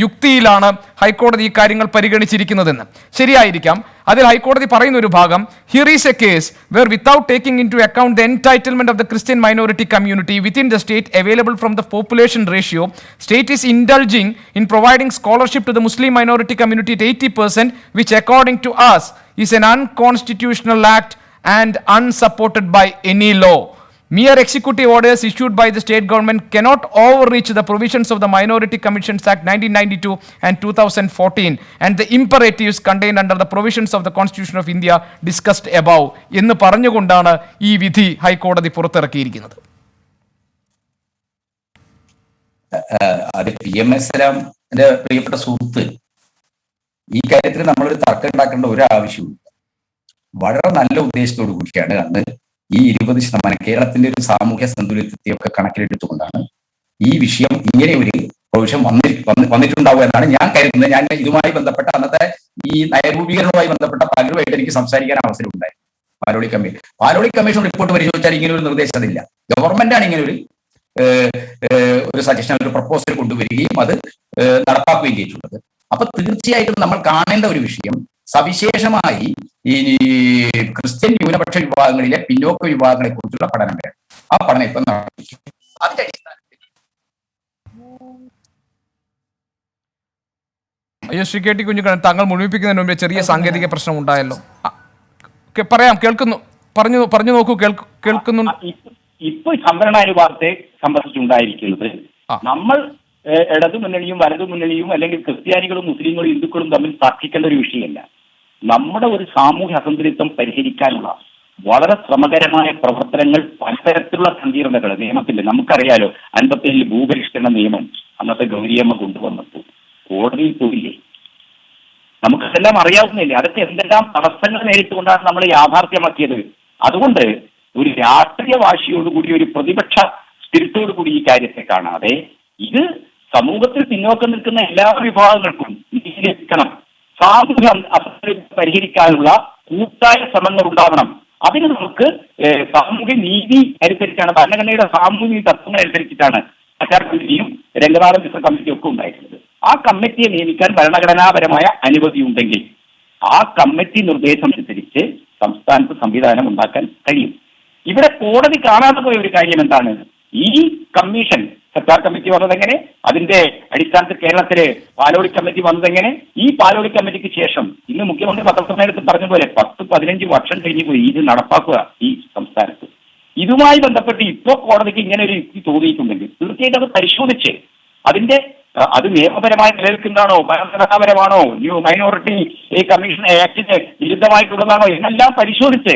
യുക്തിയിലാണ് ഹൈക്കോടതി ഈ കാര്യങ്ങൾ പരിഗണിച്ചിരിക്കുന്നതെന്ന്. ശരിയായിരിക്കാം. അതിൽ ഹൈക്കോടതി പറയുന്ന ഒരു ഭാഗം, here is a case where without taking in to account the entitlement of the Christian minority community within the state available from the population ratio, state is indulging in providing scholarship to the Muslim minority community at 80%, which according to us is an unconstitutional act and unsupported by any law. Mere executive orders issued by the state government cannot overreach the provisions of the Minority Commissions Act 1992 and 2014 and the imperatives contained under the provisions of the Constitution of India discussed above എന്ന് പറഞ്ഞുകൊണ്ടാണ് ഈ വിധി ഹൈക്കോടതി പുറത്തിറക്കിയിരിക്കുന്നത്. അത് PMA സലാമിന്റെ പ്രിയപ്പെട്ട സുഹൃത്ത്, ഈ കാര്യത്തിൽ നമ്മളൊരു തർക്കം ഉണ്ടാക്കേണ്ട ഒരു ആവശ്യവും. വളരെ നല്ല ഉദ്ദേശത്തോടു കൂടിയാണ് അന്ന് ഈ 20% കേരളത്തിന്റെ ഒരു സാമൂഹ്യ സന്തുലിതത്തെ ഒക്കെ കണക്കിലെടുത്തുകൊണ്ടാണ് ഈ വിഷയം ഇങ്ങനെ ഒരു പ്രൊവിഷൻ വന്നിട്ടുണ്ടാവുക എന്നാണ് ഞാൻ കരുതുന്നത്. ഞാൻ ഇതുമായി ബന്ധപ്പെട്ട അന്നത്തെ ഈ നയരൂപീകരണവുമായി ബന്ധപ്പെട്ട പലരുമായിട്ട് എനിക്ക് സംസാരിക്കാൻ അവസരം ഉണ്ടായി. പാലോളി കമ്മീഷൻ റിപ്പോർട്ട് പരിശോധിച്ചാൽ ഇങ്ങനെ ഒരു നിർദ്ദേശമില്ല. ഗവൺമെന്റാണ് ഇങ്ങനെ ഒരു സജഷൻ, ഒരു പ്രപ്പോസൽ കൊണ്ടുവരികയും അത് നടപ്പാക്കുകയും ചെയ്തിട്ടുള്ളത്. അപ്പൊ തീർച്ചയായിട്ടും നമ്മൾ കാണേണ്ട ഒരു വിഷയം, സവിശേഷമായി ഈ ക്രിസ്ത്യൻ ന്യൂനപക്ഷ വിഭാഗങ്ങളിലെ പിന്നോക്ക വിഭാഗങ്ങളെ കുറിച്ചുള്ള പഠനം വേണം. ആ പഠനം ഇപ്പം നടത്തി അതിന്റെ അടിസ്ഥാനത്തിൽ ശ്രീ KT കുഞ്ഞിക്കണ്ണൻ, താങ്കൾ മുഴുമിപ്പിക്കുന്നതിന് മുമ്പേ ചെറിയ സാങ്കേതിക പ്രശ്നം ഉണ്ടായല്ലോ. പറയാം, കേൾക്കുന്നു, പറഞ്ഞു നോക്കൂ. കേൾക്കുന്നു. ഇപ്പൊ സംവരണാനുപാതത്തെ സംബന്ധിച്ചുണ്ടായിരിക്കുന്നത് നമ്മൾ ഇടതു മുന്നണിയും വലതു മുന്നണിയും അല്ലെങ്കിൽ ക്രിസ്ത്യാനികളും മുസ്ലിങ്ങളും ഹിന്ദുക്കളും തമ്മിൽ തർക്കിക്കേണ്ട ഒരു വിഷയമല്ല. നമ്മുടെ ഒരു സാമൂഹ്യ അസന്തുലിതം പരിഹരിക്കാനുള്ള വളരെ ശ്രമകരമായ പ്രവർത്തനങ്ങൾ, പലതരത്തിലുള്ള സങ്കീർണതകൾ നിയമത്തിന്റെ, നമുക്കറിയാലോ 57 ഭൂപരിഷ്കരണ നിയമം അന്നത്തെ ഗൗരിയമ്മ കൊണ്ടുവന്നപ്പോൾ കോടതിയിൽ പോയില്ലേ? നമുക്കെല്ലാം അറിയാവുന്നില്ലേ? അതൊക്കെ എന്തെല്ലാം തടസ്സങ്ങൾ നേരിട്ടുകൊണ്ടാണ് നമ്മൾ യാഥാർത്ഥ്യമാക്കിയത്. അതുകൊണ്ട് ഒരു രാഷ്ട്രീയ വാശിയോടുകൂടി, ഒരു പ്രതിപക്ഷ സ്പിരിറ്റോടുകൂടി ഈ കാര്യത്തെ കാണാതെ ഇത് സമൂഹത്തിൽ പിന്നോക്കം നിൽക്കുന്ന എല്ലാ വിഭാഗങ്ങൾക്കും നീതി ലഭിക്കണം, സാമൂഹ്യ പരിഹരിക്കാനുള്ള കൂട്ടായ ശ്രമങ്ങൾ ഉണ്ടാവണം. അതിന് നമുക്ക് സാമൂഹ്യ നീതി അനുസരിച്ചാണ്, ഭരണഘടനയുടെ സാമൂഹിക തത്വങ്ങൾ അനുസരിച്ചിട്ടാണ് സച്ചാർ കമ്മിറ്റിയും രംഗനാഥൻ മിശ്ര കമ്മിറ്റിയും ഒക്കെ ഉണ്ടായിട്ടുള്ളത്. ആ കമ്മിറ്റിയെ നിയമിക്കാൻ ഭരണഘടനാപരമായ അനുമതി ഉണ്ടെങ്കിൽ ആ കമ്മിറ്റി നിർദ്ദേശം അനുസരിച്ച് സംസ്ഥാനത്ത് സംവിധാനം ഉണ്ടാക്കാൻ കഴിയും. ഇവിടെ കോടതി കാണാതെ പോയ ഒരു കാര്യം എന്താണ്? ഈ കമ്മീഷൻ സർക്കാർ കമ്മിറ്റി വന്നതെങ്ങനെ, അതിന്റെ അടിസ്ഥാനത്തിൽ കേരളത്തിലെ പാലോളി കമ്മിറ്റി വന്നതെങ്ങനെ, ഈ പാലോളി കമ്മിറ്റിക്ക് ശേഷം ഇന്ന് മുഖ്യമന്ത്രി പത്രസമ്മേളനത്തിൽ പറഞ്ഞതുപോലെ 10-15 വർഷം കഴിഞ്ഞ് പോയി ഇത് നടപ്പാക്കുക ഈ സംസ്ഥാനത്ത്. ഇതുമായി ബന്ധപ്പെട്ട് ഇപ്പോൾ കോടതിക്ക് ഇങ്ങനെ ഒരു യുക്തി തോന്നിയിട്ടുണ്ടെങ്കിൽ തീർച്ചയായിട്ടും അത് പരിശോധിച്ച് അതിന്റെ അത് നിയമപരമായി നിലനിൽക്കുന്നതാണോ, ഭരണഘടനാപരമാണോ, മൈനോറിറ്റി കമ്മീഷൻ ആക്ടിന് വിരുദ്ധമായിട്ടുള്ളതാണോ എന്നെല്ലാം പരിശോധിച്ച്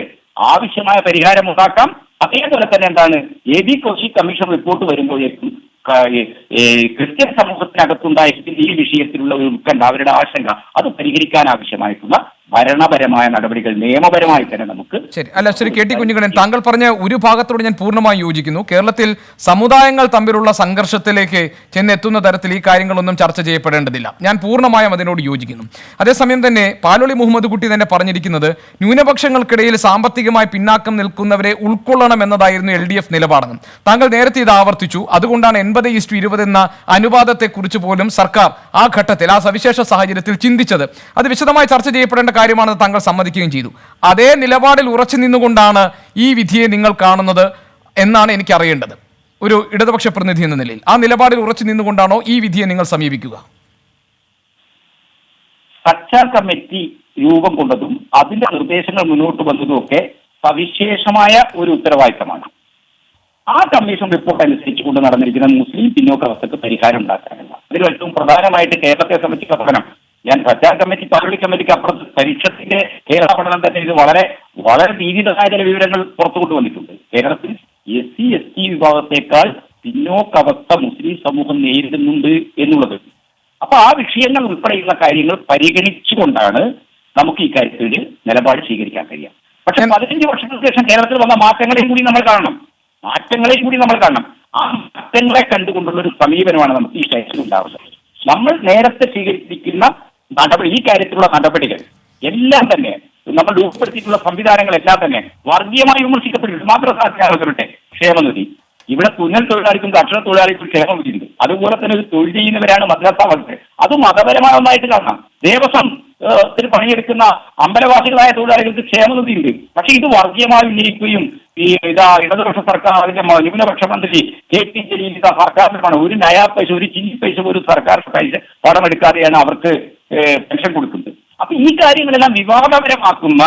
ആവശ്യമായ പരിഹാരം ഉണ്ടാക്കാം. അതേപോലെ തന്നെ എന്താണ് AB കോശി കമ്മീഷൻ റിപ്പോർട്ട് വരുമ്പോഴേക്കും ക്രിസ്ത്യൻ സമൂഹത്തിനകത്തുണ്ടായിരിക്കുന്ന ഈ വിഷയത്തിലുള്ള ഒരു ഉത്കണ്ഠ, അവരുടെ ആശങ്ക അത് പരിഹരിക്കാൻ ആവശ്യമായിട്ടുള്ള ഭരണപരമായ നടപടികൾ നിയമപരമായി തന്നെ നമുക്ക്. ശരി, അല്ല ശ്രീ KT കുഞ്ഞിക്കണ്ണൻ, താങ്കൾ പറഞ്ഞ ഒരു ഭാഗത്തോട് ഞാൻ പൂർണ്ണമായി യോജിക്കുന്നു. കേരളത്തിൽ സമുദായങ്ങൾ തമ്മിലുള്ള സംഘർഷത്തിലേക്ക് ചെന്നെത്തുന്ന തരത്തിൽ ഈ കാര്യങ്ങളൊന്നും ചർച്ച ചെയ്യപ്പെടേണ്ടതില്ല. ഞാൻ പൂർണ്ണമായും അതിനോട് യോജിക്കുന്നു. അതേസമയം തന്നെ പാലോളി മുഹമ്മദ് കുട്ടി തന്നെ പറഞ്ഞിരിക്കുന്നത് ന്യൂനപക്ഷങ്ങൾക്കിടയിൽ സാമ്പത്തികമായി പിന്നാക്കം നിൽക്കുന്നവരെ ഉൾക്കൊള്ളണം എന്നതായിരുന്നു LDF നിലപാടെന്നും താങ്കൾ നേരത്തെ ഇത് ആവർത്തിച്ചു. അതുകൊണ്ടാണ് 80:20 എന്ന അനുപാതത്തെക്കുറിച്ച് പോലും സർക്കാർ ആ ഘട്ടത്തിൽ, ആ സവിശേഷ സാഹചര്യത്തിൽ ചിന്തിച്ചത്. അത് വിശദമായി ചർച്ച ചെയ്യപ്പെടേണ്ട കാര്യമാണെന്ന് താങ്കൾ സമ്മതിക്കുകയും ചെയ്തു. അതേ നിലപാടിൽ ഉറച്ചു നിന്നുകൊണ്ടാണ് ഈ വിധിയെ നിങ്ങൾ കാണുന്നത് എന്നാണ് എനിക്ക് അറിയേണ്ടത്. ഒരു ഇടതുപക്ഷ പ്രതിനിധി എന്ന നിലയിൽ ആ നിലപാടിൽ ഉറച്ചു നിന്നുകൊണ്ടാണോ ഈ വിധിയെ നിങ്ങൾ സമീപിക്കുക? സർക്കാർ കമ്മിറ്റി രൂപം കൊണ്ടതും അതിന്റെ നിർദ്ദേശങ്ങൾ മുന്നോട്ട് വന്നതും ഒക്കെ സവിശേഷമായ ഒരു ഉത്തരവാദിത്തമാണ്. ആ കമ്മീഷൻ റിപ്പോർട്ട് അനുസരിച്ചുകൊണ്ട് നടന്നിരിക്കുന്ന മുസ്ലിം പിന്നോക്കാവസ്ഥക്ക് പരിഹാരം ഉണ്ടാക്കാനുള്ള അതിൽ ഏറ്റവും പ്രധാനമായിട്ട് കേരളത്തെ സംബന്ധിച്ച പഠനം, ഞാൻ സർക്കാർ കമ്മിറ്റി പാലോളി കമ്മിറ്റിക്ക് അപ്പുറത്ത് പരീക്ഷത്തിന്റെ കേരള പഠനം തന്നെ ഇത് വളരെ വളരെ ഭീതിതമായ ചില വിവരങ്ങൾ പുറത്തു കൊണ്ടുവന്നിട്ടുണ്ട്. കേരളത്തിൽ SC ST വിഭാഗത്തെക്കാൾ പിന്നോക്കാവസ്ഥ മുസ്ലിം സമൂഹം നേരിടുന്നുണ്ട് എന്നുള്ളത്. അപ്പൊ ആ വിഷയങ്ങൾ ഉൾപ്പെടെയുള്ള കാര്യങ്ങൾ പരിഗണിച്ചുകൊണ്ടാണ് നമുക്ക് ഈ കാര്യത്തിൽ നിലപാട് സ്വീകരിക്കാൻ കഴിയുക. പക്ഷെ 15 വർഷങ്ങൾക്ക് ശേഷം കേരളത്തിൽ വന്ന മാറ്റങ്ങളെയും കൂടി നമ്മൾ കാണണം. ആ മാറ്റങ്ങളെ കണ്ടുകൊണ്ടുള്ള ഒരു സമീപനമാണ് നമുക്ക് ഈ സ്റ്റേഷനിൽ ഉണ്ടാവുന്നത്. നമ്മൾ നേരത്തെ സ്വീകരിച്ചിരിക്കുന്ന നടപടി, ഈ കാര്യത്തിലുള്ള നടപടികൾ എല്ലാം തന്നെ നമ്മൾ രൂപപ്പെടുത്തിയിട്ടുള്ള സംവിധാനങ്ങളെല്ലാം തന്നെ വർഗീയമായി വിമർശിക്കപ്പെട്ടിട്ടുണ്ട്. മാത്രമല്ല ക്ഷേമനിധി, ഇവിടെ തുന്നൽ തൊഴിലാളിക്കും കർഷക തൊഴിലാളിക്കും ക്ഷേമനിധിയുണ്ട്. അതുപോലെ തന്നെ ഒരു തൊഴിൽ ചെയ്യുന്നവരാണ് മദ്രസ വകുപ്പ്, അത് മതപരമായ ഒന്നായിട്ട് കാണാം. ദേവസ്വം പണിയെടുക്കുന്ന അമ്പലവാസികളായ തൊഴിലാളികൾക്ക് ക്ഷേമനിധി ഉണ്ട്. പക്ഷെ ഇത് വർഗീയമായി ഉന്നയിക്കുകയും ഇടതുപക്ഷ സർക്കാർ അതിന്റെ ന്യൂനപക്ഷ മന്ത്രി KT ജലീൽ സർക്കാരിന്റെ പണം, ഒരു നയാ പൈസ, ഒരു ചില്ലി പൈസ ഒരു സർക്കാർ പൈസ പണമെടുക്കാതെയാണ് അവർക്ക് പെൻഷൻ കൊടുക്കുന്നത്. അപ്പൊ ഈ കാര്യങ്ങളെല്ലാം വിവാദപരമാക്കുന്ന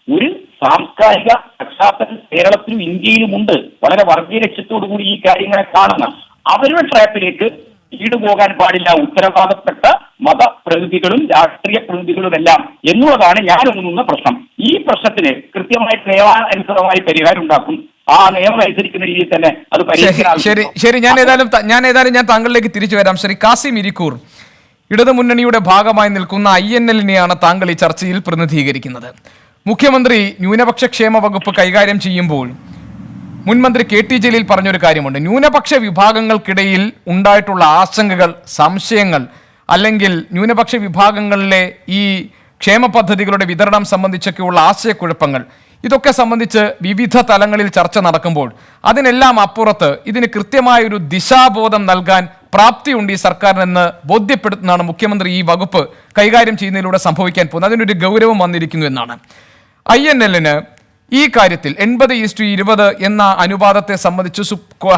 ഒരു സാംസ്കാരിക പശ്ചാത്തലം കേരളത്തിലും ഇന്ത്യയിലുമുണ്ട്. വളരെ വർഗീയ ലക്ഷ്യത്തോടു കൂടി ഈ കാര്യങ്ങളെ കാണുന്ന അവരുടെ ട്രാപ്പിലേക്ക് ഈടുപോകാൻ പാടില്ല ഉത്തരവാദപ്പെട്ട മതപ്രതിനിധികളും രാഷ്ട്രീയ പ്രതിനിധികളുമെല്ലാം എന്നുള്ളതാണ് ഞാൻ ഒന്നുന്ന പ്രശ്നം. ഈ പ്രശ്നത്തിന് കൃത്യമായിട്ട് നിയമാനുസൃതമായി പരിഹാരം ഉണ്ടാക്കും. ആ നിയമം അനുസരിക്കുന്ന രീതിയിൽ തന്നെ അത് പരിഹരിക്കാൻ. ശരി, ഞാൻ ഏതായാലും താങ്കളിലേക്ക് തിരിച്ചു വരാം. ശ്രീ കാസിം ഇരിക്കൂർ, ഇടതുമുന്നണിയുടെ ഭാഗമായി നിൽക്കുന്ന INL-നെയാണ് താങ്കൾ ഈ ചർച്ചയിൽ പ്രതിനിധീകരിക്കുന്നത്. മുഖ്യമന്ത്രി ന്യൂനപക്ഷ ക്ഷേമ വകുപ്പ് കൈകാര്യം ചെയ്യുമ്പോൾ മുൻമന്ത്രി KT ജലീൽ പറഞ്ഞൊരു കാര്യമുണ്ട്. ന്യൂനപക്ഷ വിഭാഗങ്ങൾക്കിടയിൽ ഉണ്ടായിട്ടുള്ള ആശങ്കകൾ, സംശയങ്ങൾ, അല്ലെങ്കിൽ ന്യൂനപക്ഷ വിഭാഗങ്ങളിലെ ഈ ക്ഷേമ പദ്ധതികളുടെ വിതരണം സംബന്ധിച്ചൊക്കെയുള്ള ആശയക്കുഴപ്പങ്ങൾ, ഇതൊക്കെ സംബന്ധിച്ച് വിവിധ തലങ്ങളിൽ ചർച്ച നടക്കുമ്പോൾ അതിനെല്ലാം അപ്പുറത്ത് ഇതിന് കൃത്യമായൊരു ദിശാബോധം നൽകാൻ പ്രാപ്തിയുണ്ട് ഈ സർക്കാരിനെന്ന് ബോധ്യപ്പെടുത്തുന്നതാണ് മുഖ്യമന്ത്രി ഈ വകുപ്പ് കൈകാര്യം ചെയ്യുന്നതിലൂടെ സംഭവിക്കാൻ പോകുന്നത്. അതിനൊരു ഗൗരവം വന്നിരിക്കുന്നു എന്നാണ്. INL-ന് ഈ കാര്യത്തിൽ 80:20 എന്ന അനുപാതത്തെ സംബന്ധിച്ച്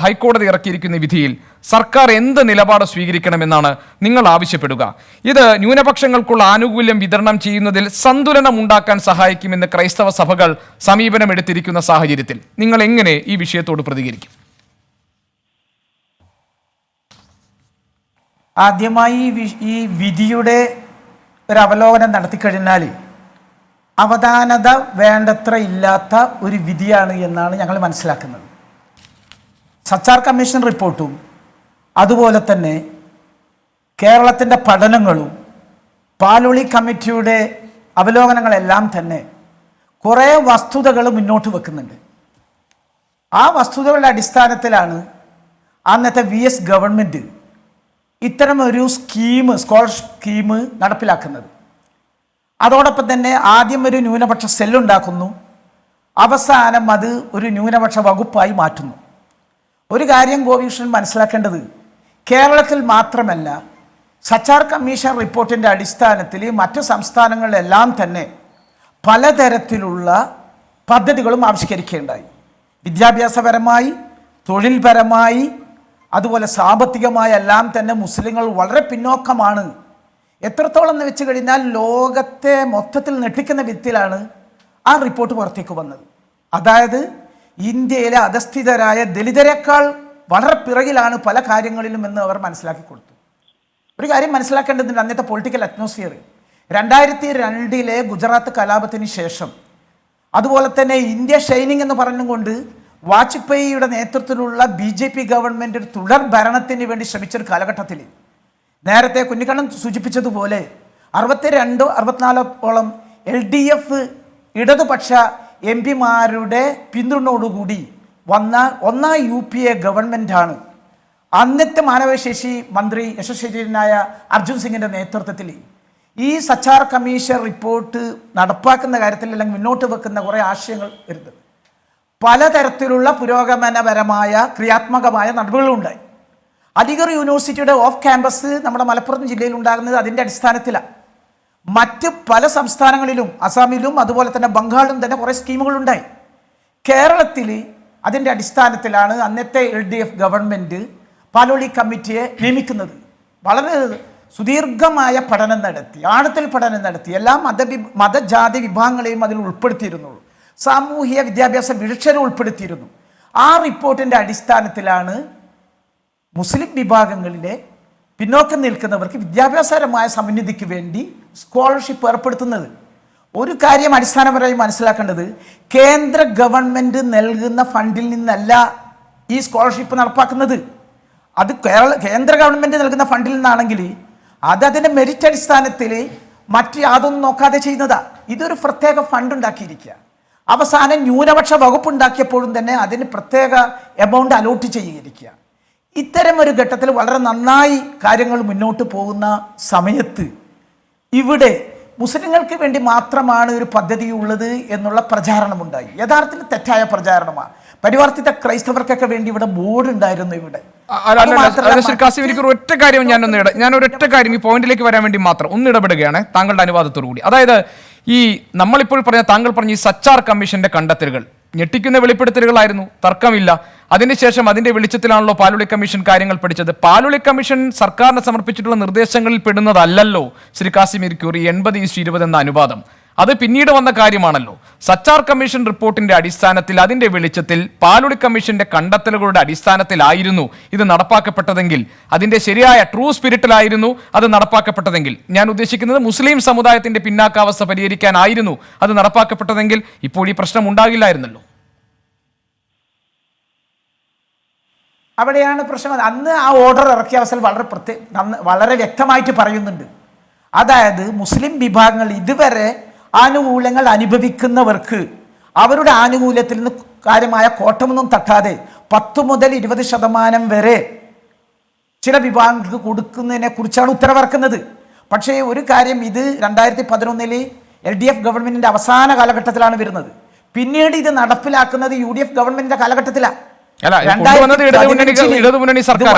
ഹൈക്കോടതി ഇറക്കിയിരിക്കുന്ന വിധിയിൽ സർക്കാർ എന്ത് നിലപാട് സ്വീകരിക്കണമെന്നാണ് നിങ്ങൾ ആവശ്യപ്പെടുക? ഇത് ന്യൂനപക്ഷങ്ങൾക്കുള്ള ആനുകൂല്യം വിതരണം ചെയ്യുന്നതിൽ സന്തുലനം ഉണ്ടാക്കാൻ സഹായിക്കുമെന്ന് ക്രൈസ്തവ സഭകൾ സമീപനമെടുത്തിരിക്കുന്ന സാഹചര്യത്തിൽ നിങ്ങൾ എങ്ങനെ ഈ വിഷയത്തോട് പ്രതികരിക്കും? ആദ്യമായി ഈ വിധിയുടെ ഒരു അവലോകനം നടത്തിക്കഴിഞ്ഞാൽ അവധാനത വേണ്ടത്ര ഇല്ലാത്ത ഒരു വിധിയാണ് എന്നാണ് ഞങ്ങൾ മനസ്സിലാക്കുന്നത്. സച്ചാർ കമ്മീഷൻ റിപ്പോർട്ടും അതുപോലെ തന്നെ കേരളത്തിൻ്റെ പഠനങ്ങളും പാലോളി കമ്മിറ്റിയുടെ അവലോകനങ്ങളെല്ലാം തന്നെ കുറേ വസ്തുതകൾ മുന്നോട്ട് വെക്കുന്നുണ്ട്. ആ വസ്തുതകളുടെ അടിസ്ഥാനത്തിലാണ് അന്നത്തെ VS ഗവൺമെൻറ് ഇത്തരം ഒരു സ്കോളർഷിപ്പ് സ്കീം നടപ്പിലാക്കുന്നത്. അതോടൊപ്പം തന്നെ ആദ്യം ഒരു ന്യൂനപക്ഷ സെല്ലുണ്ടാക്കുന്നു, അവസാനം അത് ഒരു ന്യൂനപക്ഷ വകുപ്പായി മാറ്റുന്നു. ഒരു കാര്യം ഗോപികൃഷ്ണൻ മനസ്സിലാക്കേണ്ടത്, കേരളത്തിൽ മാത്രമല്ല സച്ചാർ കമ്മീഷൻ റിപ്പോർട്ടിൻ്റെ അടിസ്ഥാനത്തിൽ മറ്റ് സംസ്ഥാനങ്ങളിലെല്ലാം തന്നെ പലതരത്തിലുള്ള പദ്ധതികളും ആവിഷ്കരിക്കുകയുണ്ടായി. വിദ്യാഭ്യാസപരമായി, തൊഴിൽപരമായി, അതുപോലെ സാമ്പത്തികമായ എല്ലാം തന്നെ മുസ്ലിങ്ങൾ വളരെ പിന്നോക്കമാണ്. എത്രത്തോളം എന്ന് വെച്ച് കഴിഞ്ഞാൽ ലോകത്തെ മൊത്തത്തിൽ ഞെട്ടിക്കുന്ന വിധത്തിലാണ് ആ റിപ്പോർട്ട് പുറത്തേക്ക് വന്നത്. അതായത് ഇന്ത്യയിലെ അധസ്ഥിതരായ ദലിതരെക്കാൾ വളരെ പിറകിലാണ് പല കാര്യങ്ങളിലും എന്ന് അവർ മനസ്സിലാക്കി കൊടുത്തു. ഒരു കാര്യം മനസ്സിലാക്കേണ്ടതുണ്ട്, അന്നത്തെ പൊളിറ്റിക്കൽ അറ്റ്മോസ്ഫിയർ 2002 ഗുജറാത്ത് കലാപത്തിന് ശേഷം, അതുപോലെ തന്നെ ഇന്ത്യ ഷൈനിങ് എന്ന് പറഞ്ഞുകൊണ്ട് വാജ്പേയിയുടെ നേതൃത്വത്തിലുള്ള BJP ഗവൺമെൻറ് തുടർ ഭരണത്തിന് വേണ്ടി ശ്രമിച്ചൊരു കാലഘട്ടത്തിൽ നേരത്തെ കുഞ്ഞിക്കണ്ണൻ സൂചിപ്പിച്ചതുപോലെ 62-64ഓളം LDF ഇടതുപക്ഷ MP-മാരുടെ പിന്തുണയോടുകൂടി വന്ന ഒന്നാം UPA ഗവൺമെൻറ്റാണ് അന്നത്തെ മാനവശേഷി മന്ത്രി യശസ്വീനായ അർജുൻ സിംഗിൻ്റെ നേതൃത്വത്തിൽ ഈ സച്ചാർ കമ്മീഷൻ റിപ്പോർട്ട് നടപ്പാക്കുന്ന കാര്യത്തിൽ അല്ലെങ്കിൽ മുന്നോട്ട് വെക്കുന്ന കുറേ ആശയങ്ങൾ വരുന്നത്. പലതരത്തിലുള്ള പുരോഗമനപരമായ ക്രിയാത്മകമായ നടപടികളുണ്ടായി. അലിഗർ യൂണിവേഴ്സിറ്റിയുടെ ഓഫ് ക്യാമ്പസ് നമ്മുടെ മലപ്പുറം ജില്ലയിൽ ഉണ്ടാകുന്നത് അതിൻ്റെ അടിസ്ഥാനത്തിലാണ്. മറ്റ് പല സംസ്ഥാനങ്ങളിലും അസാമിലും അതുപോലെ തന്നെ ബംഗാളിലും തന്നെ കുറേ സ്കീമുകളുണ്ടായി. കേരളത്തിൽ അതിൻ്റെ അടിസ്ഥാനത്തിലാണ് അന്നത്തെ LDF ഗവൺമെൻറ് പാലോളി കമ്മിറ്റിയെ നിയമിക്കുന്നത്. വളരെ സുദീർഘമായ പഠനം നടത്തി, ആഴത്തിൽ പഠനം നടത്തി, എല്ലാ മതജാതി വിഭാഗങ്ങളെയും അതിൽ ഉൾപ്പെടുത്തിയിരുന്നു, സാമൂഹിക വിദ്യാഭ്യാസ വിഷയം ഉൾപ്പെടുത്തിയിരുന്നു. ആ റിപ്പോർട്ടിൻ്റെ അടിസ്ഥാനത്തിലാണ് മുസ്ലിം വിഭാഗങ്ങളിലെ പിന്നോക്കം നിൽക്കുന്നവർക്ക് വിദ്യാഭ്യാസപരമായ സമന്വിതിക്ക് വേണ്ടി സ്കോളർഷിപ്പ് ഏർപ്പെടുത്തുന്നത്. ഒരു കാര്യം അടിസ്ഥാനപരമായി മനസ്സിലാക്കേണ്ടത്, കേന്ദ്ര ഗവൺമെൻറ് നൽകുന്ന ഫണ്ടിൽ നിന്നല്ല ഈ സ്കോളർഷിപ്പ് നടപ്പാക്കുന്നത്. അത് കേന്ദ്ര ഗവൺമെൻറ് നൽകുന്ന ഫണ്ടിൽ നിന്നാണെങ്കിൽ അതിൻ്റെ മെറിറ്റ് അടിസ്ഥാനത്തിൽ മറ്റ് യാതൊന്നും നോക്കാതെ ചെയ്യുന്നതാണ്. ഇതൊരു പ്രത്യേക ഫണ്ട് ഉണ്ടാക്കിയിരിക്കുക. അവസാനം ന്യൂനപക്ഷ വകുപ്പ് ഉണ്ടാക്കിയപ്പോഴും തന്നെ അതിന് പ്രത്യേക എമൗണ്ട് അലോട്ട് ചെയ്തിരിക്കുക. ഇത്തരം ഒരു ഘട്ടത്തിൽ വളരെ നന്നായി കാര്യങ്ങൾ മുന്നോട്ട് പോകുന്ന സമയത്ത് ഇവിടെ മുസ്ലിങ്ങൾക്ക് വേണ്ടി മാത്രമാണ് ഒരു പദ്ധതി ഉള്ളത് എന്നുള്ള പ്രചാരണമുണ്ടായി. യഥാർത്ഥത്തിൽ തെറ്റായ പ്രചാരണമാണ്. പരിവർത്തിത ക്രൈസ്തവർക്കൊക്കെ വേണ്ടി ഇവിടെ ബോർഡ് ഉണ്ടായിരുന്നു. ഇവിടെ ഒറ്റ കാര്യം ഞാൻ ഒരൊറ്റ കാര്യം ഈ പോയിന്റിലേക്ക് വരാൻ വേണ്ടി മാത്രം ഒന്ന് ഇടപെടുകയാണ് താങ്കളുടെ അനുവാദത്തോടു കൂടി. അതായത് ഈ നമ്മളിപ്പോൾ താങ്കൾ പറഞ്ഞ ഈ സച്ചാർ കമ്മീഷന്റെ കണ്ടെത്തലുകൾ ഞെട്ടിക്കുന്ന വെളിപ്പെടുത്തലുകളായിരുന്നു, തർക്കമില്ല. അതിനുശേഷം അതിന്റെ വെളിച്ചത്തിലാണല്ലോ പാലോളി കമ്മീഷൻ കാര്യങ്ങൾ പഠിച്ചത്. പാലോളി കമ്മീഷൻ സർക്കാരിന് സമർപ്പിച്ചിട്ടുള്ള നിർദ്ദേശങ്ങളിൽ പെടുന്നതല്ലല്ലോ ശ്രീ കാസിമീർ ക്യൂറി 80:20 എന്ന അനുപാതം. അത് പിന്നീട് വന്ന കാര്യമാണല്ലോ. സച്ചാർ കമ്മീഷൻ റിപ്പോർട്ടിന്റെ അടിസ്ഥാനത്തിൽ അതിന്റെ വെളിച്ചത്തിൽ പാലോളി കമ്മീഷന്റെ കണ്ടെത്തലുകളുടെ അടിസ്ഥാനത്തിലായിരുന്നു ഇത് നടപ്പാക്കപ്പെട്ടതെങ്കിൽ, അതിന്റെ ശരിയായ ട്രൂ സ്പിരിറ്റിലായിരുന്നു അത് നടപ്പാക്കപ്പെട്ടതെങ്കിൽ, ഞാൻ ഉദ്ദേശിക്കുന്നത് മുസ്ലിം സമുദായത്തിന്റെ പിന്നാക്കാവസ്ഥ പരിഹരിക്കാനായിരുന്നു അത് നടപ്പാക്കപ്പെട്ടതെങ്കിൽ ഇപ്പോൾ ഈ പ്രശ്നം ഉണ്ടാകില്ലായിരുന്നല്ലോ. അവിടെയാണ് പ്രശ്നം. അന്ന് ആ ഓർഡർ ഇറക്കിയ അവസരം വളരെ വ്യക്തമായിട്ട് പറയുന്നുണ്ട്. അതായത് മുസ്ലിം വിഭാഗങ്ങൾ ഇതുവരെ ആനുകൂല്യങ്ങൾ അനുഭവിക്കുന്നവർക്ക് അവരുടെ ആനുകൂല്യത്തിൽ നിന്ന് കാര്യമായ കോട്ടമൊന്നും തട്ടാതെ 10 മുതൽ 20% വരെ ചില വിഭാഗങ്ങൾക്ക് കൊടുക്കുന്നതിനെ കുറിച്ചാണ് ഉത്തരവിറക്കുന്നത്. പക്ഷേ ഒരു കാര്യം, ഇത് 2011 LDF ഗവൺമെന്റിന്റെ അവസാന കാലഘട്ടത്തിലാണ് വരുന്നത്. പിന്നീട് ഇത് നടപ്പിലാക്കുന്നത് UDF ഗവൺമെന്റിന്റെ കാലഘട്ടത്തിലാണ്.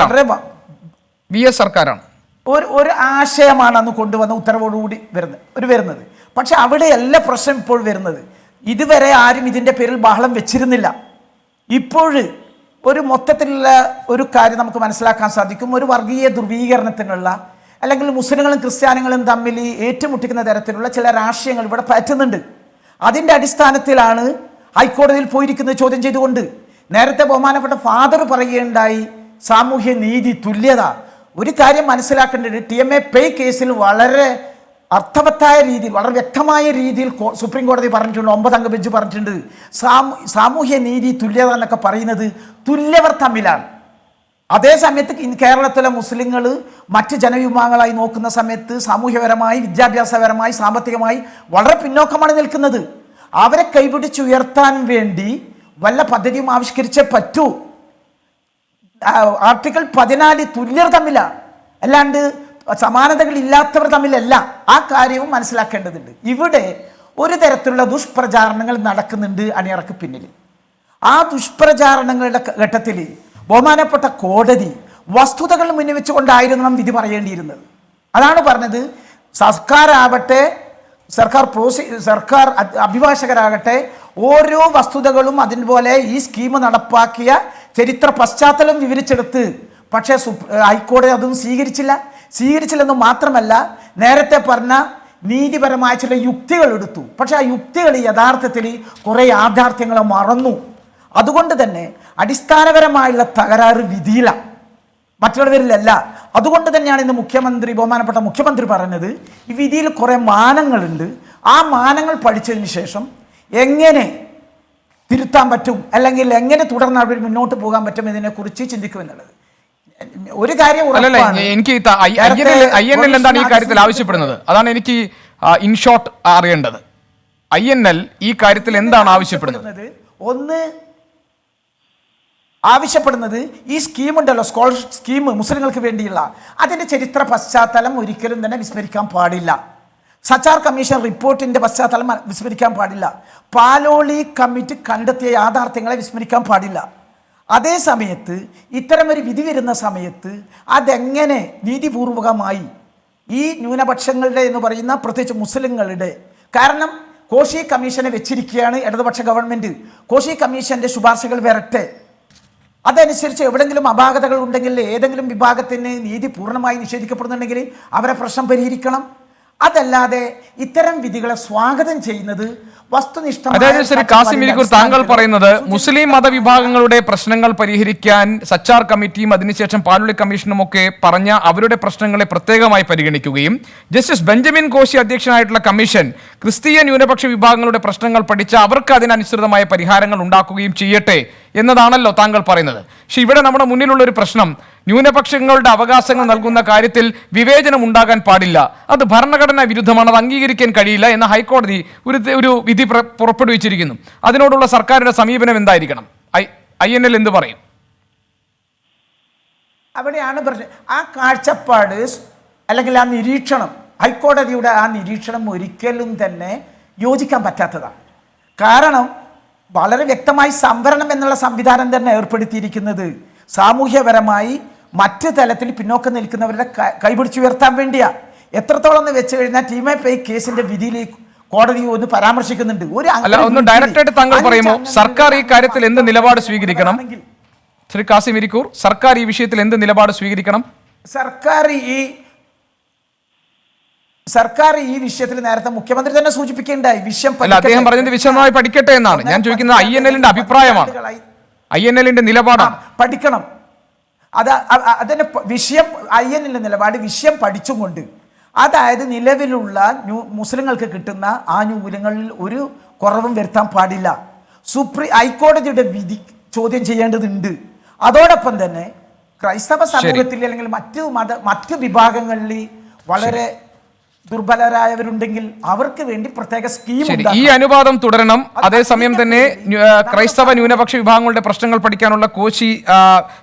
ഒരു ആശയമാണ് അന്ന് കൊണ്ടുവന്ന ഉത്തരവോടുകൂടി വരുന്നത്. പക്ഷെ അവിടെയല്ല പ്രശ്നം ഇപ്പോൾ വരുന്നത്. ഇതുവരെ ആരും ഇതിൻ്റെ പേരിൽ ബഹളം വെച്ചിരുന്നില്ല. ഇപ്പോൾ ഒരു മൊത്തത്തിലുള്ള ഒരു കാര്യം നമുക്ക് മനസ്സിലാക്കാൻ സാധിക്കും. ഒരു വർഗീയ ധ്രുവീകരണത്തിനുള്ള അല്ലെങ്കിൽ മുസ്ലിങ്ങളും ക്രിസ്ത്യാനികളും തമ്മിൽ ഏറ്റുമുട്ടിക്കുന്ന തരത്തിലുള്ള ചില രാഷ്ട്രീയങ്ങൾ ഇവിടെ പറ്റുന്നുണ്ട്. അതിൻ്റെ അടിസ്ഥാനത്തിലാണ് ഹൈക്കോടതിയിൽ പോയിരിക്കുന്നത് ചോദ്യം ചെയ്തുകൊണ്ട്. നേരത്തെ ബഹുമാനപ്പെട്ട ഫാദർ പറയുകയുണ്ടായി സാമൂഹ്യ നീതി, തുല്യത. ഒരു കാര്യം മനസ്സിലാക്കേണ്ടത്, TMA പേ കേസിൽ വളരെ അർത്ഥവത്തായ രീതിയിൽ, വളരെ വ്യക്തമായ രീതിയിൽ സുപ്രീം കോടതി പറഞ്ഞിട്ടുണ്ട്, 9 അംഗ ബെഞ്ച് പറഞ്ഞിട്ടുണ്ട്, സാമൂഹ്യ നീതി, തുല്യത എന്നൊക്കെ പറയുന്നത് തുല്യവർ തമ്മിലാണ്. അതേസമയത്ത് കേരളത്തിലെ മുസ്ലിങ്ങൾ മറ്റ് ജനവിഭാഗങ്ങളായി നോക്കുന്ന സമയത്ത് സാമൂഹ്യപരമായി, വിദ്യാഭ്യാസപരമായി, സാമ്പത്തികമായി വളരെ പിന്നോക്കമാണ് നിൽക്കുന്നത്. അവരെ കൈപിടിച്ചുയർത്താൻ വേണ്ടി വല്ല പദ്ധതിയും ആവിഷ്കരിച്ചേ പറ്റൂ. ആർട്ടിക്കിൾ 14 തുല്യർ തമ്മിലാണ്, അല്ലാണ്ട് സമാനതകൾ ഇല്ലാത്തവർ തമ്മിലല്ല. ആ കാര്യവും മനസ്സിലാക്കേണ്ടതുണ്ട്. ഇവിടെ ഒരു തരത്തിലുള്ള ദുഷ്പ്രചാരണങ്ങൾ നടക്കുന്നുണ്ട് അണിയറക്ക് പിന്നിൽ. ആ ദുഷ്പ്രചാരണങ്ങളുടെ ഘട്ടത്തിൽ ബഹുമാനപ്പെട്ട കോടതി വസ്തുതകൾ മുൻവെച്ചുകൊണ്ടായിരുന്നു വിധി പറയേണ്ടിയിരുന്നത്. അതാണ് പറഞ്ഞത്. സർക്കാരാവട്ടെ, സർക്കാർ അഭിഭാഷകരാകട്ടെ, ഓരോ വസ്തുതകളും അതുപോലെ ഈ സ്കീം നടപ്പാക്കിയ ചരിത്ര പശ്ചാത്തലം വിവരിച്ചെടുത്ത് പക്ഷേ ഹൈക്കോടതി അതൊന്നും സ്വീകരിച്ചില്ലെന്ന് മാത്രമല്ല, നേരത്തെ പറഞ്ഞ നീതിപരമായ ചില യുക്തികൾ എടുത്തു. പക്ഷെ ആ യുക്തികൾ യഥാർത്ഥത്തിൽ കുറേ യാഥാർത്ഥ്യങ്ങളെ മറന്നു. അതുകൊണ്ട് തന്നെ അടിസ്ഥാനപരമായുള്ള തകരാറ് വിധിയിലാണ്, മറ്റുള്ളവരിലല്ല. അതുകൊണ്ട് തന്നെയാണ് ഇന്ന് ബഹുമാനപ്പെട്ട മുഖ്യമന്ത്രി പറഞ്ഞത്, ഈ വിധിയിൽ കുറേ മാനങ്ങളുണ്ട്. ആ മാനങ്ങൾ പഠിച്ചതിന് ശേഷം എങ്ങനെ തിരുത്താൻ പറ്റും, അല്ലെങ്കിൽ എങ്ങനെ തുടർ നടപടി മുന്നോട്ട് പോകാൻ പറ്റും എന്നതിനെക്കുറിച്ച് ചിന്തിക്കുമെന്നുള്ളത്. ഒരു കാര്യം എനിക്ക് INL എന്താണ് ഈ കാര്യത്തിൽ ആവശ്യപ്പെടുന്നത്, അതാണ് എനിക്ക് ഇൻ ഷോർട്ട് അറിയേണ്ടത്. INL ഈ കാര്യത്തിൽ എന്താണ് ആവശ്യപ്പെടുന്നത്? ഒന്ന് ആവശ്യപ്പെടുന്നത് ഈ സ്കീമുണ്ടല്ലോ, സ്കോളർഷിപ്പ് സ്കീം മുസ്ലിങ്ങൾക്ക് വേണ്ടിയുള്ള, അതിൻ്റെ ചരിത്ര പശ്ചാത്തലം ഒരിക്കലും തന്നെ വിസ്മരിക്കാൻ പാടില്ല. സച്ചാർ കമ്മീഷൻ റിപ്പോർട്ടിൻ്റെ പശ്ചാത്തലം വിസ്മരിക്കാൻ പാടില്ല. പാലോളി കമ്മിറ്റി കണ്ടെത്തിയ യാഥാർത്ഥ്യങ്ങളെ വിസ്മരിക്കാൻ പാടില്ല. അതേ സമയത്ത് ഇത്തരമൊരു വിധി വരുന്ന സമയത്ത് അതെങ്ങനെ നീതിപൂർവകമായി ഈ ന്യൂനപക്ഷങ്ങളുടെ എന്ന് പറയുന്ന പ്രത്യേകിച്ച് മുസ്ലിങ്ങളുടെ, കാരണം കോശി കമ്മീഷനെ വെച്ചിരിക്കുകയാണ് ഇടതുപക്ഷ ഗവൺമെൻറ്. കോശി കമ്മീഷൻ്റെ ശുപാർശകൾ വരട്ടെ, അതനുസരിച്ച് എവിടെയെങ്കിലും അപാകതകൾ ഉണ്ടെങ്കിൽ, ഏതെങ്കിലും വിഭാഗത്തിന് നീതി പൂർണ്ണമായി നിഷേധിക്കപ്പെടുന്നുണ്ടെങ്കിൽ അവരെ പ്രശ്നം പരിഹരിക്കണം. അതല്ലാതെ ഇത്തരം വിധികളെ സ്വാഗതം ചെയ്യുന്നത് വസ്തുനിഷ്ഠമായ താങ്കൾ പറയുന്നത് മുസ്ലിം മതവിഭാഗങ്ങളുടെ പ്രശ്നങ്ങൾ പരിഹരിക്കാൻ സച്ചാർ കമ്മിറ്റിയും അതിനുശേഷം പാലോളി കമ്മീഷനും ഒക്കെ പറഞ്ഞ അവരുടെ പ്രശ്നങ്ങളെ പ്രത്യേകമായി പരിഗണിക്കുകയും ജസ്റ്റിസ് ബെഞ്ചമിൻ കോശി അധ്യക്ഷനായിട്ടുള്ള കമ്മീഷൻ ക്രിസ്തീയ ന്യൂനപക്ഷ വിഭാഗങ്ങളുടെ പ്രശ്നങ്ങൾ പഠിച്ച് അവർക്ക് അതിനനുസൃതമായ പരിഹാരങ്ങൾ ഉണ്ടാക്കുകയും ചെയ്യട്ടെ എന്നതാണല്ലോ താങ്കൾ പറയുന്നത്. പക്ഷെ ഇവിടെ നമ്മുടെ മുന്നിലുള്ള ഒരു പ്രശ്നം, ന്യൂനപക്ഷങ്ങളുടെ അവകാശങ്ങൾ നൽകുന്ന കാര്യത്തിൽ വിവേചനം ഉണ്ടാകാൻ പാടില്ല, അത് ഭരണഘടനാ വിരുദ്ധമാണ്, അത് അംഗീകരിക്കാൻ കഴിയില്ല എന്ന ഹൈക്കോടതി ഒരു വിധി പുറപ്പെടുവിച്ചിരിക്കുന്നു. അതിനോടുള്ള സർക്കാരിന്റെ സമീപനം എന്തായിരിക്കണം? INL എന്ത് പറയും? അവിടെയാണ് ആ കാഴ്ചപ്പാട് അല്ലെങ്കിൽ ആ നിരീക്ഷണം, ഹൈക്കോടതിയുടെ ആ നിരീക്ഷണം ഒരിക്കലും തന്നെ യോജിക്കാൻ പറ്റാത്തതാണ്. കാരണം വളരെ വ്യക്തമായി സംവരണം എന്നുള്ള സംവിധാനം തന്നെ ഏർപ്പെടുത്തിയിരിക്കുന്നത് സാമൂഹ്യപരമായി മറ്റ് തലത്തിൽ പിന്നോക്കം നിൽക്കുന്നവരുടെ കൈപിടിച്ചുയർത്താൻ വേണ്ടിയാ. എത്രത്തോളം എന്ന് വെച്ച് കഴിഞ്ഞാൽ ടീമേ കേസിന്റെ വിധിയിൽ കോടതി ഒന്ന് പരാമർശിക്കുന്നുണ്ട്. ഒന്ന് ഡയറക്റ്റായിട്ട് താങ്കൾ പറയുമോ, സർക്കാർ ഈ കാര്യത്തിൽ എന്ത് നിലപാട് സ്വീകരിക്കണം? ശ്രീ കാസിം ഇരിക്കൂർ, സർക്കാർ ഈ വിഷയത്തിൽ എന്ത് നിലപാട് സ്വീകരിക്കണം? സർക്കാർ ഈ വിഷയത്തിൽ നേരത്തെ മുഖ്യമന്ത്രി തന്നെ സൂചിപ്പിക്കേണ്ടായി, അദ്ദേഹം പറഞ്ഞത് വിശദമായി പഠിക്കട്ടെ എന്നാണ്. ഞാൻ ചോദിക്കുന്നത് INLന്റെ അഭിപ്രായമാണ്, INLന്റെ നിലപാടാണ്. പഠിക്കണം. അതിന് വിഷയം INLന്റെ നിലപാട് വിഷയം പഠിച്ചുകൊണ്ട്, അതായത് നിലവിലുള്ള മുസ്ലിങ്ങൾക്ക് കിട്ടുന്ന ആനുകൂല്യങ്ങളിൽ ഒരു കുറവും വരുത്താൻ പാടില്ല. ഹൈക്കോടതിയുടെ വിധി ചോദ്യം ചെയ്യേണ്ടതുണ്ട്. അതോടൊപ്പം തന്നെ ക്രൈസ്തവ സമൂഹത്തിൽ അല്ലെങ്കിൽ മറ്റു വിഭാഗങ്ങളിൽ വളരെ ദുർബലരായവരുണ്ടെങ്കിൽ അവർക്ക് വേണ്ടി പ്രത്യേക സ്കീം. ഈ അനുവാദം തുടരണം. അതേസമയം തന്നെ ക്രൈസ്തവ ന്യൂനപക്ഷ വിഭാഗങ്ങളുടെ പ്രശ്നങ്ങൾ പഠിക്കാനുള്ള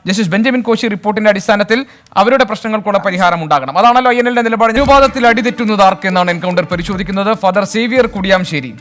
ജസ്റ്റിസ് ബെഞ്ചമിൻ കോശി റിപ്പോർട്ടിന്റെ അടിസ്ഥാനത്തിൽ അവരുടെ പ്രശ്നങ്ങൾക്കുള്ള പരിഹാരം ഉണ്ടാകണം. അതാണല്ലോ INLന്റെ നിലപാട്. അനുവാദത്തിൽ അടിതെറ്റുന്നത് ആർക്കെന്നാണ് എൻകൗണ്ടർ പരിശോധിക്കുന്നത്. ഫാദർ സേവിയർ കുടിയാംശ്ശേരി,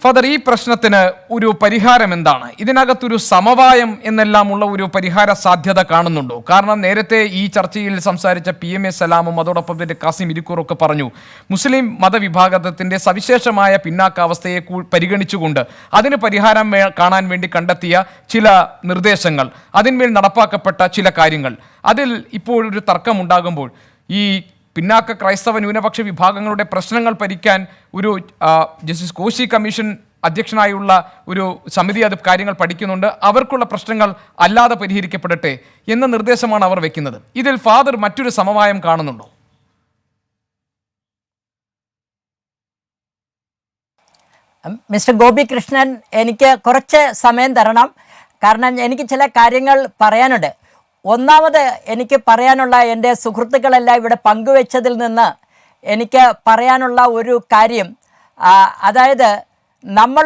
ഫാദർ, ഈ പ്രശ്നത്തിന് ഒരു പരിഹാരം എന്താണ്? ഇതിനകത്തൊരു സമവായം എന്നെല്ലാമുള്ള ഒരു പരിഹാര സാധ്യത കാണുന്നുണ്ടോ? കാരണം നേരത്തെ ഈ ചർച്ചയിൽ സംസാരിച്ച PMA സലാമും അതോടൊപ്പം തന്നെ കാസിം ഇരിക്കൂറും ഒക്കെ പറഞ്ഞു, മുസ്ലിം മതവിഭാഗത്തിന്റെ സവിശേഷമായ പിന്നാക്കാവസ്ഥയെ പരിഗണിച്ചുകൊണ്ട് അതിന് പരിഹാരം കാണാൻ വേണ്ടി കണ്ടെത്തിയ ചില നിർദ്ദേശങ്ങൾ, അതിന്മേൽ നടപ്പാക്കപ്പെട്ട ചില കാര്യങ്ങൾ, അതിൽ ഇപ്പോൾ ഒരു തർക്കമുണ്ടാകുമ്പോൾ ഈ പിന്നാക്ക ക്രൈസ്തവ ന്യൂനപക്ഷ വിഭാഗങ്ങളുടെ പ്രശ്നങ്ങൾ പരിഹരിക്കാൻ ഒരു ജസ്റ്റിസ് കോശി കമ്മീഷൻ അധ്യക്ഷനായുള്ള ഒരു സമിതി അത് കാര്യങ്ങൾ പഠിക്കുന്നുണ്ട്, അവർക്കുള്ള പ്രശ്നങ്ങൾ അല്ലാതെ പരിഹരിക്കപ്പെടട്ടെ എന്ന നിർദ്ദേശമാണ് അവർ വെക്കുന്നത്. ഇതിൽ ഫാദർ മറ്റൊരു സമവായം കാണുന്നുണ്ടോ? മിസ്റ്റർ ഗോപി കൃഷ്ണൻ, എനിക്ക് കുറച്ച് സമയം തരണം. കാരണം എനിക്ക് ചില കാര്യങ്ങൾ പറയാനുണ്ട്. ഒന്നാമത് എനിക്ക് പറയാനുള്ള, എൻ്റെ സുഹൃത്തുക്കളെല്ലാം ഇവിടെ പങ്കുവെച്ചതിൽ നിന്ന് എനിക്ക് പറയാനുള്ള ഒരു കാര്യം, അതായത് നമ്മൾ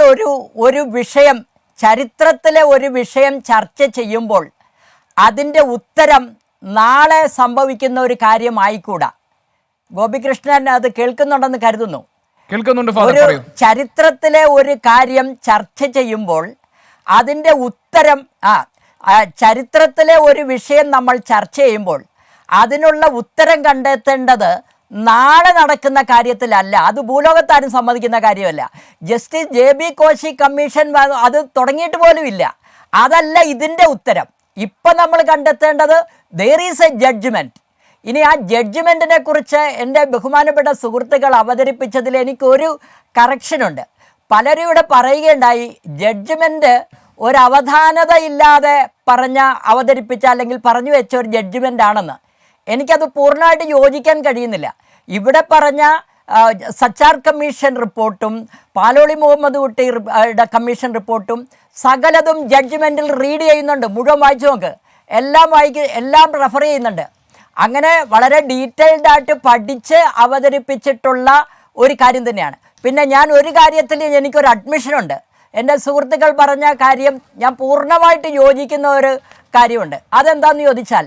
ഒരു വിഷയം, ചരിത്രത്തിലെ ഒരു വിഷയം ചർച്ച ചെയ്യുമ്പോൾ അതിൻ്റെ ഉത്തരം നാളെ സംഭവിക്കുന്ന ഒരു കാര്യമായിക്കൂടാ. ഗോപികൃഷ്ണൻ അത് കേൾക്കുന്നുണ്ടെന്ന് കരുതുന്നു. ഒരു ചരിത്രത്തിലെ ഒരു കാര്യം ചർച്ച ചെയ്യുമ്പോൾ അതിൻ്റെ ഉത്തരം ചരിത്രത്തിലെ ഒരു വിഷയം നമ്മൾ ചർച്ച ചെയ്യുമ്പോൾ അതിനുള്ള ഉത്തരം കണ്ടെത്തേണ്ടത് നാളെ നടക്കുന്ന കാര്യത്തിലല്ല, അത് ഭൂലോകത്താരും സമ്മതിക്കുന്ന കാര്യമല്ല. ജസ്റ്റിസ് JB കോശി കമ്മീഷൻ അത് തുടങ്ങിയിട്ട് പോലും ഇല്ല. അതല്ല ഇതിൻ്റെ ഉത്തരം. ഇപ്പം നമ്മൾ കണ്ടെത്തേണ്ടത് ദെയർ ഈസ് എ ജഡ്ജ്മെൻറ്റ്. ഇനി ആ ജഡ്ജ്മെൻറ്റിനെ കുറിച്ച് എൻ്റെ ബഹുമാനപ്പെട്ട സുഹൃത്തുക്കൾ അവതരിപ്പിച്ചതിൽ എനിക്കൊരു കറക്ഷനുണ്ട്. പലരും ഇവിടെ പറയുകയുണ്ടായി ജഡ്ജ്മെൻറ്റ് ഒരു അവധാനതയില്ലാതെ അവതരിപ്പിച്ച അല്ലെങ്കിൽ പറഞ്ഞു വെച്ച ഒരു ജഡ്ജ്മെൻ്റ് ആണെന്ന്. എനിക്കത് പൂർണ്ണമായിട്ട് യോജിക്കാൻ കഴിയുന്നില്ല. ഇവിടെ പറഞ്ഞ സച്ചാർ കമ്മീഷൻ റിപ്പോർട്ടും പാലോളി മുഹമ്മദ് കുട്ടിയുടെ കമ്മീഷൻ റിപ്പോർട്ടും സകലതും ജഡ്ജ്മെൻറ്റിൽ റീഡ് ചെയ്യുന്നുണ്ട്. മുഴുവൻ വായിച്ചു നോക്ക്, എല്ലാം റെഫർ ചെയ്യുന്നുണ്ട്. അങ്ങനെ വളരെ ഡീറ്റെയിൽഡ് ആയിട്ട് പഠിച്ച് അവതരിപ്പിച്ചിട്ടുള്ള ഒരു കാര്യം തന്നെയാണ്. പിന്നെ ഞാൻ ഒരു കാര്യത്തിൽ എനിക്കൊരു അഡ്മിഷനുണ്ട്. എൻ്റെ സുഹൃത്തുക്കൾ പറഞ്ഞ കാര്യം ഞാൻ പൂർണ്ണമായിട്ട് യോജിക്കുന്ന ഒരു കാര്യമുണ്ട്. അതെന്താണെന്ന് ചോദിച്ചാൽ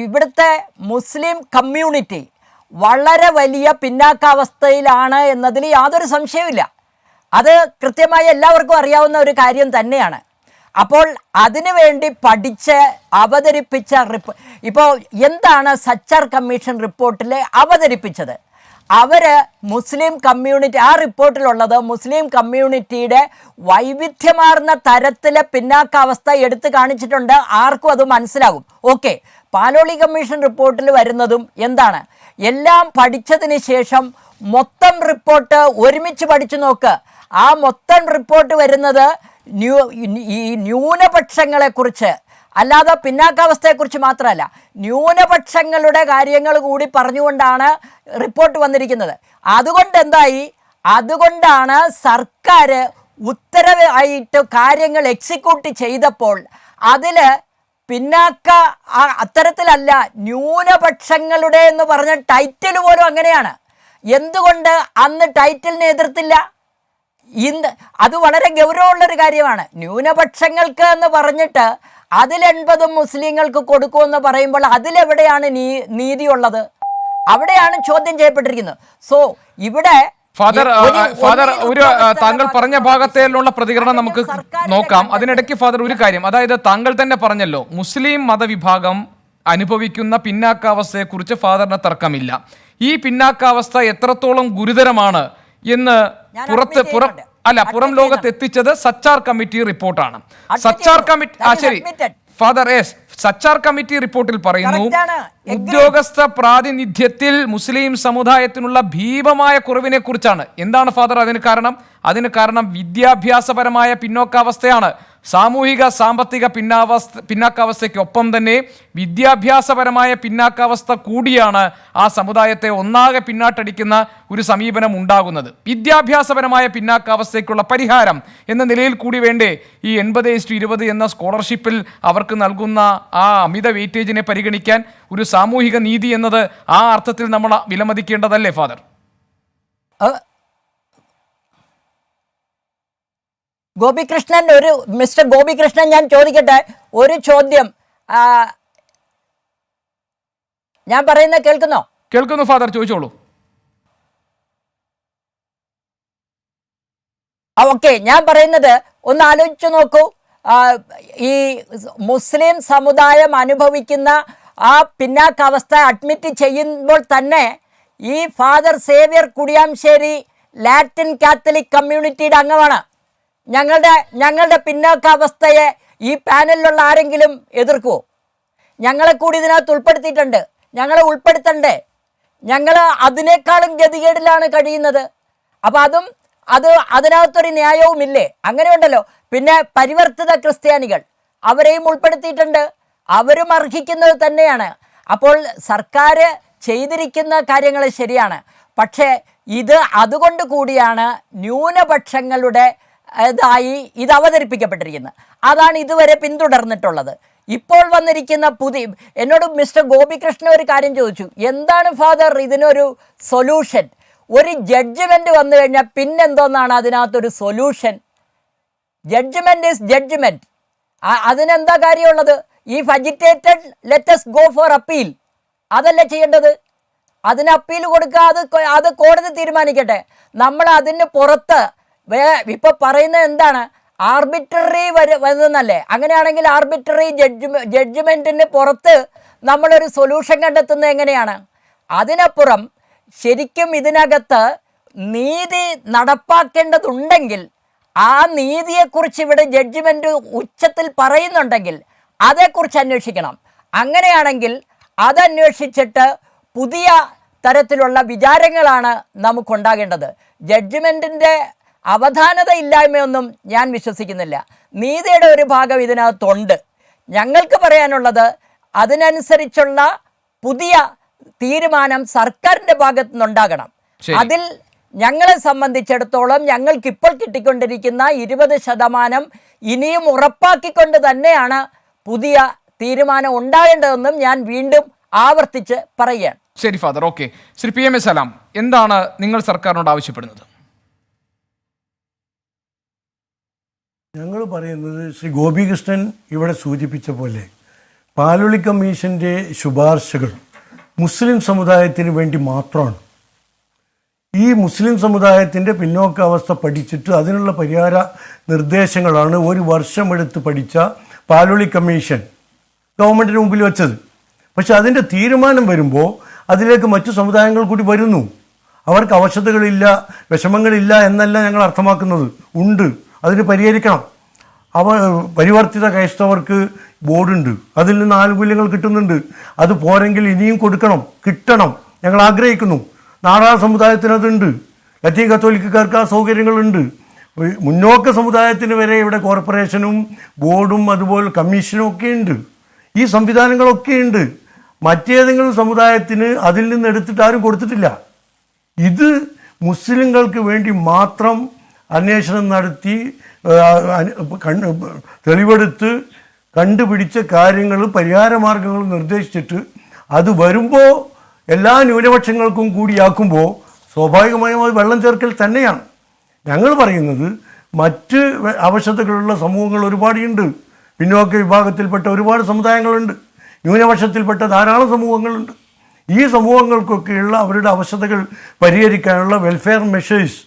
ഇവിടുത്തെ മുസ്ലിം കമ്മ്യൂണിറ്റി വളരെ വലിയ പിന്നാക്കാവസ്ഥയിലാണ് എന്നതിൽ യാതൊരു സംശയവുമില്ല. അത് കൃത്യമായി എല്ലാവർക്കും അറിയാവുന്ന ഒരു കാര്യം തന്നെയാണ്. അപ്പോൾ അതിനു വേണ്ടി പഠിച്ച് അവതരിപ്പിച്ച ഇപ്പോൾ എന്താണ് സച്ചാർ കമ്മീഷൻ റിപ്പോർട്ടിൽ അവതരിപ്പിച്ചത്? അവർ മുസ്ലിം കമ്മ്യൂണിറ്റി, ആ റിപ്പോർട്ടിലുള്ളത് മുസ്ലിം കമ്മ്യൂണിറ്റിയുടെ വൈവിധ്യമാർന്ന തരത്തിലെ പിന്നാക്കാവസ്ഥ എടുത്തു കാണിച്ചിട്ടുണ്ട്. ആർക്കും അത് മനസ്സിലാകും. ഓക്കെ, പാലോളി കമ്മീഷൻ റിപ്പോർട്ടിൽ വരുന്നതും എന്താണ്? എല്ലാം പഠിച്ചതിന് ശേഷം മൊത്തം റിപ്പോർട്ട് ഒരുമിച്ച് പഠിച്ചു നോക്ക്. ആ മൊത്തം റിപ്പോർട്ട് വരുന്നത് ഈ ന്യൂനപക്ഷങ്ങളെക്കുറിച്ച്, അല്ലാതെ പിന്നാക്കാവസ്ഥയെക്കുറിച്ച് മാത്രമല്ല, ന്യൂനപക്ഷങ്ങളുടെ കാര്യങ്ങൾ കൂടി പറഞ്ഞുകൊണ്ടാണ് റിപ്പോർട്ട് വന്നിരിക്കുന്നത്. അതുകൊണ്ടാണ് സർക്കാർ ഉത്തരവായിട്ട് കാര്യങ്ങൾ എക്സിക്യൂട്ട് ചെയ്തപ്പോൾ അതിൽ അത്തരത്തിലല്ല, ന്യൂനപക്ഷങ്ങളുടെ എന്ന് പറഞ്ഞ ടൈറ്റിൽ പോലും അങ്ങനെയാണ്. എന്തുകൊണ്ട് അന്ന് ടൈറ്റിലിനെ എതിർത്തില്ല? അത് വളരെ ഗൗരവമുള്ളൊരു കാര്യമാണ്. ന്യൂനപക്ഷങ്ങൾക്ക് എന്ന് പറഞ്ഞിട്ട് അതിൽ 80 മുസ്ലിങ്ങൾക്ക് കൊടുക്കുമെന്ന് പറയുമ്പോൾ അതിലെവിടെയാണ് നീതിയുള്ളത്? അവിടെയാണ് ചോദ്യം ചെയ്യപ്പെട്ടിരിക്കുന്നത്. സോ ഇവിടെ ഫാദർ ഒരു താങ്കൾ പറഞ്ഞ ഭാഗത്തേലുള്ള പ്രതികരണം നമുക്ക് നോക്കാം. അതിനിടയ്ക്ക് ഫാദർ ഒരു കാര്യം, അതായത് താങ്കൾ തന്നെ പറഞ്ഞല്ലോ മുസ്ലിം മതവിഭാഗം അനുഭവിക്കുന്ന പിന്നാക്കാവസ്ഥയെക്കുറിച്ച് ഫാദറിന് തർക്കമില്ല. ഈ പിന്നാക്കാവസ്ഥ എത്രത്തോളം ഗുരുതരമാണ് എന്ന് പുറം ലോകത്ത് എത്തിച്ചത് സച്ചാർ കമ്മിറ്റി റിപ്പോർട്ടാണ്. സച്ചാർ കമ്മിറ്റി ശരി ഫാദർ സച്ചാർ കമ്മിറ്റി റിപ്പോർട്ടിൽ പറയുന്നു, ഉദ്യോഗസ്ഥ പ്രാതിനിധ്യത്തിൽ മുസ്ലിം സമുദായത്തിനുള്ള ഭീമമായ കുറവിനെ കുറിച്ചാണ്. എന്താണ് ഫാദർ അതിന് കാരണം വിദ്യാഭ്യാസപരമായ പിന്നോക്കാവസ്ഥയാണ്. സാമൂഹിക സാമ്പത്തിക പിന്നാക്കാവസ്ഥയ്ക്കൊപ്പം തന്നെ വിദ്യാഭ്യാസപരമായ പിന്നാക്കാവസ്ഥ കൂടിയാണ് ആ സമുദായത്തെ ഒന്നാകെ പിന്നാട്ടടിക്കുന്ന ഒരു സമീപനം ഉണ്ടാകുന്നത്. വിദ്യാഭ്യാസപരമായ പിന്നാക്കാവസ്ഥയ്ക്കുള്ള പരിഹാരം എന്ന നിലയിൽ കൂടി വേണ്ടേ ഈ 80:20 എന്ന സ്കോളർഷിപ്പിൽ അവർക്ക് നൽകുന്ന ആ അമിത വെയിറ്റേജിനെ പരിഗണിക്കാൻ? ഒരു സാമൂഹിക നീതി എന്നത് ആ അർത്ഥത്തിൽ നമ്മൾ വിലമതിക്കേണ്ടതല്ലേ ഫാദർ? മിസ്റ്റർ ഗോപികൃഷ്ണൻ, ഞാൻ ചോദിക്കട്ടെ ഒരു ചോദ്യം. ഞാൻ പറയുന്നത് കേൾക്കുന്നോ? കേൾക്കുന്നു ഫാദർ, ചോദിച്ചോളൂ. ഓക്കെ, ഞാൻ പറയുന്നത് ഒന്ന് ആലോചിച്ചു നോക്കൂ. ഈ മുസ്ലിം സമുദായം അനുഭവിക്കുന്ന ആ പിന്നാക്കാവസ്ഥ അഡ്മിറ്റ് ചെയ്യുമ്പോൾ തന്നെ ഈ ഫാദർ സേവ്യർ കുടിയാംശ്ശേരി ലാറ്റിൻ കാത്തലിക് കമ്മ്യൂണിറ്റിയുടെ അംഗമാണ്. ഞങ്ങളുടെ പിന്നാക്കാവസ്ഥയെ ഈ പാനലിലുള്ള ആരെങ്കിലും എതിർക്കുമോ? ഞങ്ങളെ കൂടി ഇതിനകത്ത് ഉൾപ്പെടുത്തിയിട്ടുണ്ട്. ഞങ്ങളെ ഉൾപ്പെടുത്തണ്ടേ? ഞങ്ങൾ അതിനേക്കാളും ഗതികേടിലാണ് കഴിയുന്നത്. അപ്പം അതിനകത്തൊരു ന്യായവുമില്ലേ? അങ്ങനെയുണ്ടല്ലോ. പിന്നെ പരിവർത്തിത ക്രിസ്ത്യാനികൾ, അവരെയും ഉൾപ്പെടുത്തിയിട്ടുണ്ട്. അവരും അർഹിക്കുന്നത് തന്നെയാണ്. അപ്പോൾ സർക്കാർ ചെയ്തിരിക്കുന്ന കാര്യങ്ങൾ ശരിയാണ്. പക്ഷേ അതുകൊണ്ട് കൂടിയാണ് ന്യൂനപക്ഷങ്ങളുടെ ഇത് അവതരിപ്പിക്കപ്പെട്ടിരിക്കുന്നത്. അതാണ് ഇതുവരെ പിന്തുടർന്നിട്ടുള്ളത്. ഇപ്പോൾ വന്നിരിക്കുന്ന എന്നോട് മിസ്റ്റർ ഗോപികൃഷ്ണൻ ഒരു കാര്യം ചോദിച്ചു, എന്താണ് ഫാദർ ഇതിനൊരു സൊല്യൂഷൻ? ഒരു ജഡ്ജ്മെൻറ്റ് വന്നു കഴിഞ്ഞാൽ പിന്നെന്തോന്നാണ് അതിനകത്തൊരു സൊല്യൂഷൻ? Judgement is judgement. അതിനെന്താ കാര്യമുള്ളത്? ഈ agitated let's go for appeal, അതല്ലേ ചെയ്യേണ്ടത്? അതിന് അപ്പീൽ കൊടുക്കുക, അത് കോടതി തീരുമാനിക്കട്ടെ. നമ്മൾ അതിന് പുറത്ത് ഇപ്പൊ പറയുന്നത് എന്താണ്? ആർബിട്രറി വരുന്നല്ലേ? അങ്ങനെയാണെങ്കിൽ ആർബിട്രറി ജഡ്ജ്മെന്റിന് പുറത്ത് നമ്മളൊരു സൊല്യൂഷൻ കണ്ടെത്തുന്നത് എങ്ങനെയാണ്? അതിനപ്പുറം ശരിക്കും ഇതിനകത്ത് നീതി നടപ്പാക്കേണ്ടതുണ്ടെങ്കിൽ, ആ നീതിയെക്കുറിച്ച് ഇവിടെ ജഡ്ജ്മെന്റ് ഉച്ചത്തിൽ പറയുന്നുണ്ടെങ്കിൽ അതേക്കുറിച്ച് അന്വേഷിക്കണം. അങ്ങനെയാണെങ്കിൽ അതന്വേഷിച്ചിട്ട് പുതിയ തരത്തിലുള്ള വിചാരങ്ങളാണ് നമുക്കുണ്ടാകേണ്ടത്. ജഡ്ജ്മെൻറ്റിൻ്റെ അവധാനത ഇല്ലായ്മയൊന്നും ഞാൻ വിശ്വസിക്കുന്നില്ല. നീതിയുടെ ഒരു ഭാഗം ഇതിനകത്തുണ്ട്. ഞങ്ങൾക്ക് പറയാനുള്ളത് അതിനനുസരിച്ചുള്ള പുതിയ തീരുമാനം സർക്കാരിൻ്റെ ഭാഗത്തു നിന്നുണ്ടാകണം. അതിൽ ഞങ്ങളെ സംബന്ധിച്ചിടത്തോളം ഞങ്ങൾക്കിപ്പോൾ കിട്ടിക്കൊണ്ടിരിക്കുന്ന 20% ഇനിയും ഉറപ്പാക്കിക്കൊണ്ട് തന്നെയാണ് പുതിയ തീരുമാനം ഉണ്ടാകേണ്ടതെന്നും ഞാൻ വീണ്ടും ആവർത്തിച്ച് പറയുകയാണ്. ശരി ഫാദർ, ഓക്കെ. ശ്രീ PM സലാം, എന്താണ് നിങ്ങൾ സർക്കാരിനോട് ആവശ്യപ്പെടുന്നത്? ഞങ്ങൾ പറയുന്നത് ശ്രീ ഗോപികൃഷ്ണൻ ഇവിടെ സൂചിപ്പിച്ച പോലെ പാലോളി കമ്മീഷൻ്റെ ശുപാർശകൾ മുസ്ലിം സമുദായത്തിന് വേണ്ടി മാത്രമാണ്. ഈ മുസ്ലിം സമുദായത്തിൻ്റെ പിന്നോക്കാവസ്ഥ പഠിച്ചിട്ട് അതിനുള്ള പരിഹാര നിർദ്ദേശങ്ങളാണ് ഒരു വർഷമെടുത്ത് പഠിച്ച പാലോളി കമ്മീഷൻ ഗവൺമെൻറ്റിന് മുമ്പിൽ വെച്ചത്. പക്ഷെ അതിൻ്റെ തീരുമാനം വരുമ്പോൾ അതിലേക്ക് മറ്റു സമുദായങ്ങൾ കൂടി വരുന്നു. അവർക്ക് അവശതകളില്ല, വിഷമങ്ങളില്ല എന്നല്ല ഞങ്ങൾ അർത്ഥമാക്കുന്നത്. ഉണ്ട്, അതിന് പരിഹരിക്കണം. പരിവർത്തിത ക്രൈസ്തവർക്ക് ബോർഡുണ്ട്, അതിൽ നിന്ന് ആനുകൂല്യങ്ങൾ കിട്ടുന്നുണ്ട്. അത് പോരെങ്കിൽ ഇനിയും കൊടുക്കണം, കിട്ടണം, ഞങ്ങൾ ആഗ്രഹിക്കുന്നു. നാടാർ സമുദായത്തിന് അതുണ്ട്, ലത്തീൻ കത്തോലിക്കക്കാർക്ക് ആ സൗകര്യങ്ങളുണ്ട്. മുന്നോക്ക സമുദായത്തിന് വരെ ഇവിടെ കോർപ്പറേഷനും ബോർഡും അതുപോലെ കമ്മീഷനും ഒക്കെ ഉണ്ട്. ഈ സംവിധാനങ്ങളൊക്കെ ഉണ്ട്. മറ്റേതെങ്കിലും സമുദായത്തിന് അതിൽ നിന്ന് എടുത്തിട്ട് ആരും കൊടുത്തിട്ടില്ല. ഇത് മുസ്ലിങ്ങൾക്ക് വേണ്ടി മാത്രം അന്വേഷണം നടത്തി തെളിവെടുത്ത് കണ്ടുപിടിച്ച കാര്യങ്ങൾ പരിഹാരമാർഗങ്ങൾ നിർദ്ദേശിച്ചിട്ട് അത് വരുമ്പോൾ എല്ലാ ന്യൂനപക്ഷങ്ങൾക്കും കൂടിയാക്കുമ്പോൾ സ്വാഭാവികമായും അത് വെള്ളം ചേർക്കൽ തന്നെയാണ്. ഞങ്ങൾ പറയുന്നത് മറ്റ് അവശതകളുള്ള സമൂഹങ്ങൾ ഒരുപാടുണ്ട്. പിന്നോക്ക വിഭാഗത്തിൽപ്പെട്ട ഒരുപാട് സമുദായങ്ങളുണ്ട്, ന്യൂനപക്ഷത്തിൽപ്പെട്ട ധാരാളം സമൂഹങ്ങളുണ്ട്. ഈ സമൂഹങ്ങൾക്കൊക്കെയുള്ള അവരുടെ അവശതകൾ പരിഹരിക്കാനുള്ള വെൽഫെയർ മെഷേഴ്സ്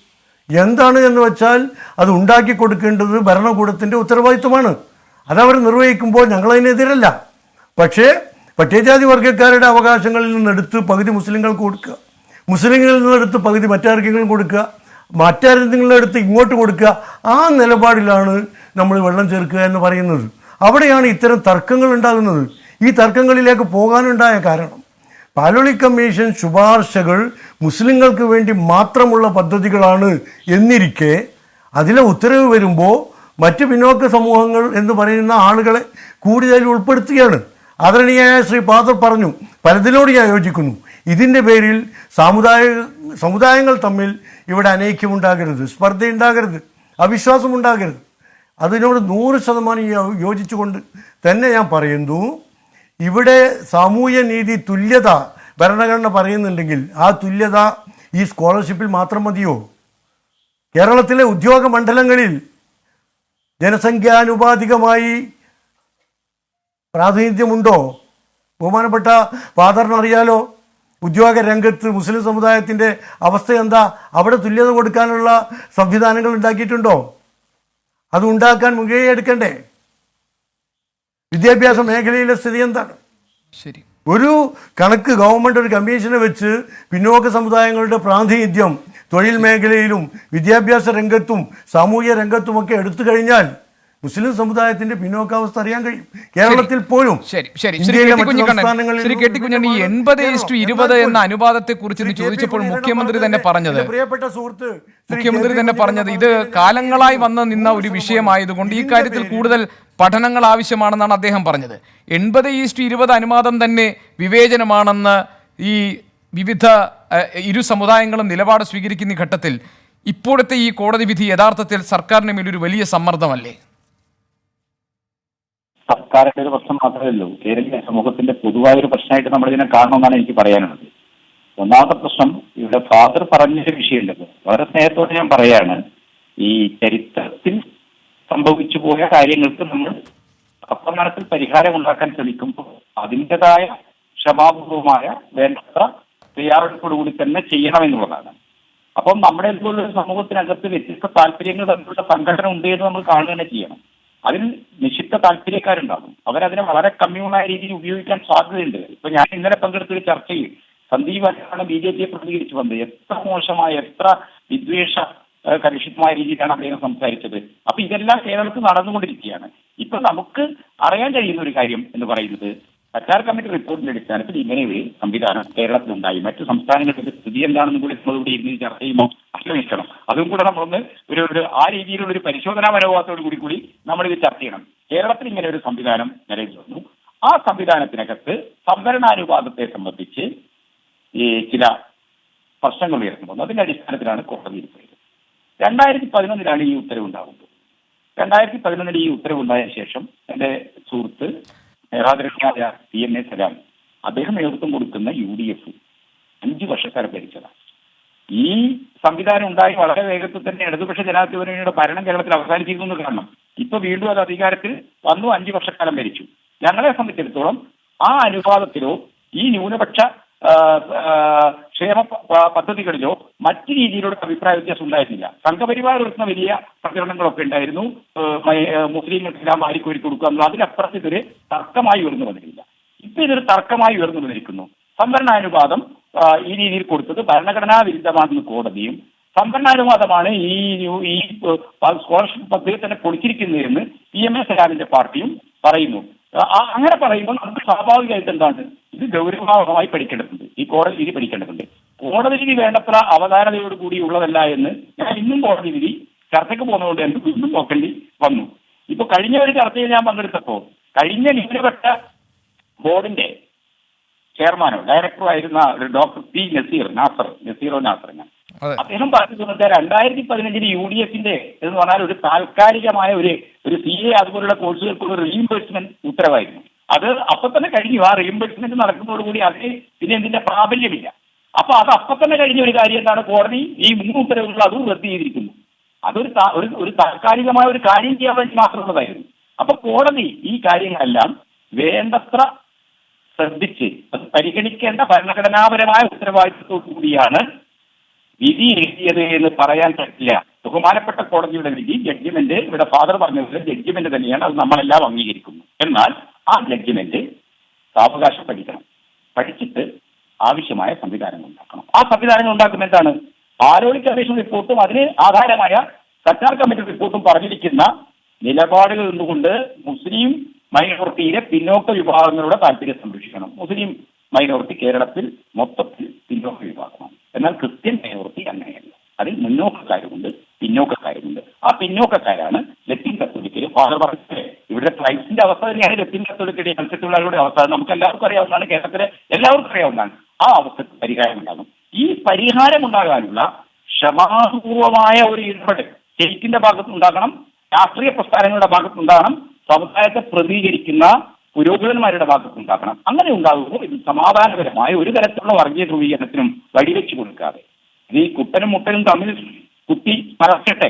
എന്താണ് എന്ന് വെച്ചാൽ അത് ഉണ്ടാക്കി കൊടുക്കേണ്ടത് ഭരണകൂടത്തിൻ്റെ ഉത്തരവാദിത്വമാണ്. അതവർ നിർവഹിക്കുമ്പോൾ ഞങ്ങളതിനെതിരല്ല. പക്ഷേ പട്ടികജാതി വർഗ്ഗക്കാരുടെ അവകാശങ്ങളിൽ നിന്നെടുത്ത് പകുതി മുസ്ലിങ്ങൾക്ക് കൊടുക്കുക, മുസ്ലിങ്ങളിൽ നിന്നെടുത്ത് പകുതി മറ്റാർക്കെങ്കിലും കൊടുക്കുക, മറ്റാരെന്തെങ്കിലും എടുത്ത് ഇങ്ങോട്ട് കൊടുക്കുക, ആ നിലപാടിലാണ് നമ്മൾ വെള്ളം ചേർക്കുക എന്ന് പറയുന്നത്. അവിടെയാണ് ഇത്തരം തർക്കങ്ങൾ ഉണ്ടാകുന്നത്. ഈ തർക്കങ്ങളിലേക്ക് പോകാനുണ്ടായ കാരണം പാലോളി കമ്മീഷൻ ശുപാർശകൾ മുസ്ലിങ്ങൾക്ക് വേണ്ടി മാത്രമുള്ള പദ്ധതികളാണ് എന്നിരിക്കെ അതിലെ ഉത്തരവ് വരുമ്പോൾ മറ്റ് പിന്നോക്ക സമൂഹങ്ങൾ എന്ന് പറയുന്ന ആളുകളെ കൂടുതൽ ഉൾപ്പെടുത്തുകയാണ്. ആദരണീയായ ശ്രീ ഫാദർ പറഞ്ഞു, പലതിനോട് ഞാൻ യോജിക്കുന്നു. ഇതിൻ്റെ പേരിൽ സമുദായങ്ങൾ തമ്മിൽ ഇവിടെ അനൈക്യമുണ്ടാകരുത്, സ്പർദ്ധയുണ്ടാകരുത്, അവിശ്വാസമുണ്ടാകരുത്. അതിനോട് 100% യോജിച്ചുകൊണ്ട് തന്നെ ഞാൻ പറയുന്നു, ഇവിടെ സാമൂഹ്യ നീതി തുല്യത ഭരണഘടന പറയുന്നുണ്ടെങ്കിൽ ആ തുല്യത ഈ സ്കോളർഷിപ്പിൽ മാത്രം മതിയോ? കേരളത്തിലെ ഉദ്യോഗ മണ്ഡലങ്ങളിൽ ജനസംഖ്യാനുപാതികമായി പ്രാതിനിധ്യമുണ്ടോ? ബഹുമാനപ്പെട്ട ഫാദറിനറിയാലോ, ഉദ്യോഗ രംഗത്ത് മുസ്ലിം സമുദായത്തിൻ്റെ അവസ്ഥ എന്താ? അവിടെ തുല്യത കൊടുക്കാനുള്ള സംവിധാനങ്ങൾ ഉണ്ടാക്കിയിട്ടുണ്ടോ? അത് ഉണ്ടാക്കാൻ മുൻകൈ എടുക്കണ്ടേ? വിദ്യാഭ്യാസ മേഖലയിലെ സ്ഥിതി എന്താണ്? ശരി, ഒരു കണക്ക് ഗവൺമെൻറ് ഒരു കമ്മീഷനെ വെച്ച് പിന്നോക്ക സമുദായങ്ങളുടെ പ്രാതിനിധ്യം തൊഴിൽ മേഖലയിലും വിദ്യാഭ്യാസ രംഗത്തും സാമൂഹ്യ രംഗത്തുമൊക്കെ എടുത്തു കഴിഞ്ഞാൽ മുസ്ലിം സമുദായത്തിന്റെ പിന്നോക്കാവസ്ഥ അറിയാൻ കഴിയും. കേരളത്തിൽ പോലും ശ്രീ കെ.ടി. കുഞ്ഞൻ, ഈ 80:20 എന്ന അനുപാതത്തെ കുറിച്ച് ചോദിച്ചപ്പോൾ മുഖ്യമന്ത്രി തന്നെ പറഞ്ഞത് ഇത് കാലങ്ങളായി വന്ന് നിന്ന ഒരു വിഷയമായതുകൊണ്ട് ഈ കാര്യത്തിൽ കൂടുതൽ പഠനങ്ങൾ ആവശ്യമാണെന്നാണ് അദ്ദേഹം പറഞ്ഞത്. 80:20 അനുപാതം തന്നെ വിവേചനമാണെന്ന് ഈ വിവിധ ഇരു സമുദായങ്ങളും നിലപാട് സ്വീകരിക്കുന്ന ഘട്ടത്തിൽ ഇപ്പോഴത്തെ ഈ കോടതി വിധി യഥാർത്ഥത്തിൽ സർക്കാരിന് മേലൊരു വലിയ സമ്മർദ്ദമല്ലേ? സർക്കാരിന്റെ ഒരു പ്രശ്നം മാത്രമല്ലോ, കേരളീയ സമൂഹത്തിന്റെ പൊതുവായൊരു പ്രശ്നമായിട്ട് നമ്മൾ ഇതിനെ കാണണമെന്നാണ് എനിക്ക് പറയാനുള്ളത്. ഒന്നാമത്തെ പ്രശ്നം, ഇവിടെ ഫാദർ പറഞ്ഞൊരു വിഷയമുണ്ടല്ലോ, വളരെ സ്നേഹത്തോടെ ഞാൻ പറയാണ്, ഈ ചരിത്രത്തിൽ സംഭവിച്ചു പോയ കാര്യങ്ങൾക്ക് നമ്മൾ അപ്രമാണത്തിൽ പരിഹാരം ഉണ്ടാക്കാൻ ശ്രമിക്കുമ്പോൾ അതിൻ്റെതായ ക്ഷമാപൂർവമായ വേണ്ടത്ര തയ്യാറെടുപ്പോടുകൂടി തന്നെ ചെയ്യണമെന്നുള്ളതാണ്. അപ്പം നമ്മുടെ ഇതുപോലുള്ള സമൂഹത്തിനകത്ത് വ്യത്യസ്ത താല്പര്യങ്ങൾ തമ്മിലുള്ള സംഘടന ഉണ്ട് എന്ന് നമ്മൾ കാണുക തന്നെ ചെയ്യണം. അതിൽ നിശ്ചിത താല്പര്യക്കാരുണ്ടാകും, അവരതിനെ വളരെ കമ്മ്യൂണായ രീതിയിൽ ഉപയോഗിക്കാൻ സാധ്യതയുണ്ട്. ഇപ്പൊ ഞാൻ ഇന്നലെ പങ്കെടുത്തൊരു ചർച്ചയിൽ സന്ദീപ് വാര്യരാണ് BJP പ്രതികരിച്ചു വന്നത്. എത്ര മോശമായ, എത്ര വിദ്വേഷ കലുഷിതമായ രീതിയിലാണ് അദ്ദേഹം സംസാരിച്ചത്. അപ്പൊ ഇതെല്ലാം കേരളത്തിൽ നടന്നുകൊണ്ടിരിക്കുകയാണ്. ഇപ്പൊ നമുക്ക് അറിയാൻ കഴിയുന്ന ഒരു കാര്യം എന്ന് പറയുന്നത് സച്ചാർ കമ്മിറ്റി റിപ്പോർട്ടിന്റെ അടിസ്ഥാനത്തിൽ ഇങ്ങനെ ഒരു സംവിധാനം കേരളത്തിലുണ്ടായി. മറ്റു സംസ്ഥാനങ്ങളുടെ സ്ഥിതി എന്താണെന്നും കൂടി നമ്മളിവിടെ ഇരുന്ന് ചർച്ച ചെയ്യുമ്പോൾ ആശ്രയിക്കണം. അതും കൂടെ നമ്മളൊന്ന് ഒരു ആ രീതിയിലുള്ള ഒരു പരിശോധനാ മനോഭാവത്തോടു കൂടി നമ്മളിത് ചർച്ച ചെയ്യണം. കേരളത്തിൽ ഇങ്ങനെ ഒരു സംവിധാനം നിലവിൽ വന്നു. ആ സംവിധാനത്തിനകത്ത് സംവരണാനുപാതത്തെ സംബന്ധിച്ച് ഈ ചില പ്രശ്നങ്ങൾ ഉയർന്നു വന്നു. അതിന്റെ അടിസ്ഥാനത്തിലാണ് കോടതിയിൽ പോയത്. 2011 ഈ ഉത്തരവുണ്ടാകുന്നത്. 2011 ഈ ഉത്തരവുണ്ടായ ശേഷം എന്റെ സുഹൃത്ത് ആദരണീയനായ PMA സലാം അദ്ദേഹം നേതൃത്വം കൊടുക്കുന്ന UDF 5 വർഷക്കാലം ഭരിച്ചതാണ്. ഈ സംവിധാനം ഉണ്ടായി വളരെ വേഗത്തിൽ തന്നെ ഇടതുപക്ഷ ജനാധിപത്യ മുന്നണിയുടെ ഭരണം കേരളത്തിൽ അവസാനിച്ചിരുന്നു കാരണം ഇപ്പൊ വീണ്ടും അത് അധികാരത്തിൽ വന്നു, 5 വർഷക്കാലം ഭരിച്ചു. ഞങ്ങളെ സംബന്ധിച്ചിടത്തോളം ആ അനുപാതത്തിലോ ഈ ന്യൂനപക്ഷ ക്ഷേമ പദ്ധതികളിലോ മറ്റു രീതിയിലുള്ള അഭിപ്രായ വ്യത്യാസം ഉണ്ടായിരുന്നില്ല. സംഘപരിവാർ ഉയർത്തുന്ന വലിയ പ്രചരണങ്ങളൊക്കെ ഉണ്ടായിരുന്നു, മുസ്ലിങ്ങൾക്കെല്ലാം വാരിക്കോരി കൊടുക്കുക എന്നുള്ളത്. അതിനപ്പുറത്ത് ഇതൊരു തർക്കമായി ഉയർന്നു വന്നിട്ടില്ല. ഇപ്പൊ ഇതൊരു തർക്കമായി ഉയർന്നു വന്നിരിക്കുന്നു. സംവരണാനുപാതം ഈ രീതിയിൽ കൊടുത്തത് ഭരണഘടനാ വിരുദ്ധമാണെന്ന് കോടതിയും സംവരണാനുപാതമാണ് ഈ സ്കോളർഷിപ്പ് പദ്ധതി തന്നെ പൊളിച്ചിരിക്കുന്നതെന്ന് PMA സലാമിന്റെ പാർട്ടിയും പറയുന്നു. അങ്ങനെ പറയുമ്പോൾ നമുക്ക് സ്വാഭാവികമായിട്ട് എന്താണ് ഇത് ഗൗരവമായി പഠിക്കേണ്ടതുണ്ട്. ഈ കോടതി വിധി പഠിക്കേണ്ടതുണ്ട്. കോടതി വിധി വേണ്ടത്ര അവധാനതയോട് കൂടി ഉള്ളതല്ല എന്ന് ഞാൻ ഇന്നും കോടതി വിധി ചർച്ചയ്ക്ക് പോകുന്നതുകൊണ്ട് എനിക്ക് വീണ്ടും നോക്കേണ്ടി വന്നു. ഇപ്പൊ കഴിഞ്ഞ ഒരു ചർച്ചയിൽ ഞാൻ പങ്കെടുത്തപ്പോൾ കഴിഞ്ഞ ന്യൂനപക്ഷ ബോർഡിന്റെ ചെയർമാനോ ഡയറക്ടറോ ആയിരുന്ന ഒരു ഡോക്ടർ P. നസീറോ നാസർ അദ്ദേഹം പറഞ്ഞിരുന്നത് 2015 UDFന്റെ എന്ന് പറഞ്ഞാൽ ഒരു താൽക്കാലികമായ ഒരു CA അതുപോലുള്ള കോഴ്സുകൾക്കുള്ള റീഇംബേഴ്സ്മെന്റ് ഉത്തരവായിരുന്നു. അത് അപ്പൊ തന്നെ കഴിഞ്ഞു. ആ റീഇംബേഴ്സ്മെന്റ് നടക്കുന്നതോടുകൂടി അതിന് പിന്നെ ഇതിന്റെ പ്രാബല്യമില്ല. അപ്പൊ അത് അപ്പൊ തന്നെ കഴിഞ്ഞ ഒരു കാര്യം എന്താണ്, കോടതി ഈ 3 ഉത്തരവുകൾ അതും റദ്ദ് ചെയ്തിരിക്കുന്നു. അതൊരു താൽക്കാലികമായ ഒരു കാര്യം ചെയ്യാൻ വേണ്ടി മാത്രമുള്ളതായിരുന്നു. അപ്പൊ കോടതി ഈ കാര്യങ്ങളെല്ലാം വേണ്ടത്ര ശ്രദ്ധിച്ച് അത് പരിഗണിക്കേണ്ട ഭരണഘടനാപരമായ ഉത്തരവാദിത്വത്തോടു കൂടിയാണ് വിധി എഴുതിയത് എന്ന് പറയാൻ പറ്റില്ല. ബഹുമാനപ്പെട്ട കോടതിയുടെ വിധി ജഡ്ജിമെന്റ് ഇവിടെ ഫാദർ പറഞ്ഞത് ജഡ്ജിമെന്റ് തന്നെയാണ്, അത് നമ്മളെല്ലാം അംഗീകരിക്കുന്നു. എന്നാൽ ആ ജഡ്ജിമെന്റ് സാവകാശം പഠിച്ചിട്ട് ആവശ്യമായ സംവിധാനങ്ങൾ ഉണ്ടാക്കണം. ആ സംവിധാനങ്ങൾ ഉണ്ടാക്കുന്ന എന്താണ്, പാലോളി കമ്മീഷൻ റിപ്പോർട്ടും അതിന് ആധാരമായ സച്ചാർ കമ്മിറ്റി റിപ്പോർട്ടും പറഞ്ഞിരിക്കുന്ന നിലപാടുകൾ നിന്നുകൊണ്ട് മുസ്ലിം മൈനോറിറ്റിയിലെ പിന്നോക്ക വിഭാഗങ്ങളുടെ താല്പര്യം സംരക്ഷിക്കണം. മുസ്ലിം മൈനോറിറ്റി കേരളത്തിൽ മൊത്തത്തിൽ പിന്നോക്ക വിഭാഗമാണ്. എന്നാൽ ക്രിസ്ത്യൻ മൈനോറിറ്റി അങ്ങനെയല്ല. അതിൽ മുന്നോക്കക്കാരുമുണ്ട്, പിന്നോക്കക്കാരുമുണ്ട്. ആ പിന്നോക്കക്കാരാണ് ലത്തീൻ കത്തോലിക്കര്. ഫാദർ പറഞ്ഞത് ഇവിടെ ട്രൈബ്സിന്റെ അവസ്ഥ തന്നെയാണ് ലത്തീൻ കത്തോലിക്കയുടെ മത്സ്യത്തൊഴിലാളികളുടെ അവസ്ഥ. നമുക്ക് എല്ലാവർക്കും അറിയാവുന്നതാണ്, കേരളത്തിലെ എല്ലാവർക്കും അറിയാവുന്നതാണ്. ആ അവസ്ഥക്ക് പരിഹാരം ഉണ്ടാകും. ഈ പരിഹാരം ഉണ്ടാകാനുള്ള ക്ഷമാപൂർവമായ ഒരു ഇടപെടൽ സ്റ്റേറ്റിന്റെ ഭാഗത്തുണ്ടാകണം, രാഷ്ട്രീയ പ്രസ്ഥാനങ്ങളുടെ ഭാഗത്തുണ്ടാകണം, സമുദായത്തെ പ്രതികരിക്കുന്ന പുരോഹിതന്മാരുടെ ഭാഗത്തുണ്ടാക്കണം. അങ്ങനെ ഉണ്ടാകുമ്പോൾ ഇത് സമാധാനപരമായ ഒരു തരത്തിലുള്ള വർഗീയ ധ്രുവീകരണത്തിനും വഴിവെച്ചു കൊടുക്കാതെ ഇത് ഈ കുട്ടനും മുട്ടനും തമ്മിൽ കുത്തി മറക്കട്ടെ,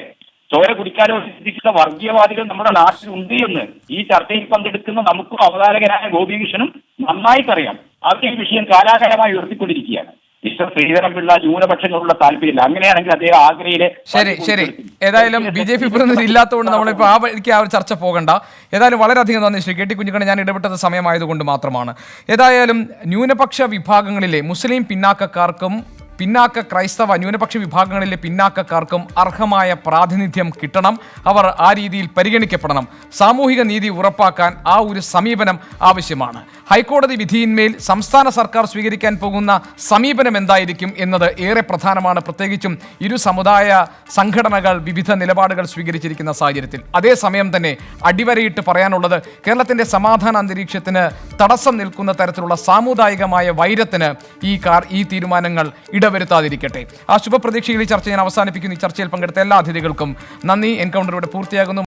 ചോര കുടിക്കാനോ ചിന്തിക്കുന്ന വർഗീയവാദികൾ നമ്മുടെ നാട്ടിലുണ്ട് എന്ന് ഈ ചർച്ചയിൽ പങ്കെടുക്കുന്ന നമുക്കും അവതാരകനായ ഗോപികൃഷ്ണനും നന്നായിട്ടറിയാം. അവരുടെ ഈ വിഷയം കാലാകാലമായി ഉയർത്തിക്കൊണ്ടിരിക്കുകയാണ്. മിസ്റ്റർ ശ്രീധരൻപിള്ള ന്യൂനപക്ഷങ്ങളുള്ള താല്പര്യമില്ല. അങ്ങനെയാണെങ്കിൽ അദ്ദേഹം ആഗ്രയിലെ ശരി ഏതായാലും BJP പ്രതിനിധി ഇല്ലാത്തതുകൊണ്ട് നമ്മളിപ്പോൾ ആ ഒരു ചർച്ച പോകണ്ട. ഏതായാലും വളരെയധികം നന്ദി ശ്രീ KT കുഞ്ഞിക്കണ്ണൻ. ഞാൻ ഇടപെട്ടത് സമയമായതുകൊണ്ട് മാത്രമാണ്. ഏതായാലും ന്യൂനപക്ഷ വിഭാഗങ്ങളിലെ മുസ്ലിം പിന്നാക്കക്കാർക്കും പിന്നാക്ക ക്രൈസ്തവ ന്യൂനപക്ഷ വിഭാഗങ്ങളിലെ പിന്നാക്കക്കാർക്കും അർഹമായ പ്രാതിനിധ്യം കിട്ടണം. അവർ ആ രീതിയിൽ പരിഗണിക്കപ്പെടണം. സാമൂഹിക നീതി ഉറപ്പാക്കാൻ ആ ഒരു സമീപനം ആവശ്യമാണ്. ഹൈക്കോടതി വിധിയിന്മേൽ സംസ്ഥാന സർക്കാർ സ്വീകരിക്കാൻ പോകുന്ന സമീപനം എന്തായിരിക്കും എന്നത് ഏറെ പ്രധാനമാണ്, പ്രത്യേകിച്ചും ഇരു സമുദായ സംഘടനകൾ വിവിധ നിലപാടുകൾ സ്വീകരിച്ചിരിക്കുന്ന സാഹചര്യത്തിൽ. അതേസമയം തന്നെ അടിവരയിട്ട് പറയാനുള്ളത് കേരളത്തിൻ്റെ സമാധാന അന്തരീക്ഷത്തിന് തടസ്സം നിൽക്കുന്ന തരത്തിലുള്ള സാമുദായികമായ വൈരത്തിന് ഈ തീരുമാനങ്ങൾ ഇടവരുത്താതിരിക്കട്ടെ. ആ ശുഭപ്രതീക്ഷയിൽ ഈ ചർച്ച ഞാൻ അവസാനിപ്പിക്കുന്നു. ഈ ചർച്ചയിൽ പങ്കെടുത്ത എല്ലാ അതിഥികൾക്കും നന്ദി. എൻകൗണ്ടർ ഇവിടെ പൂർത്തിയാകുന്നു.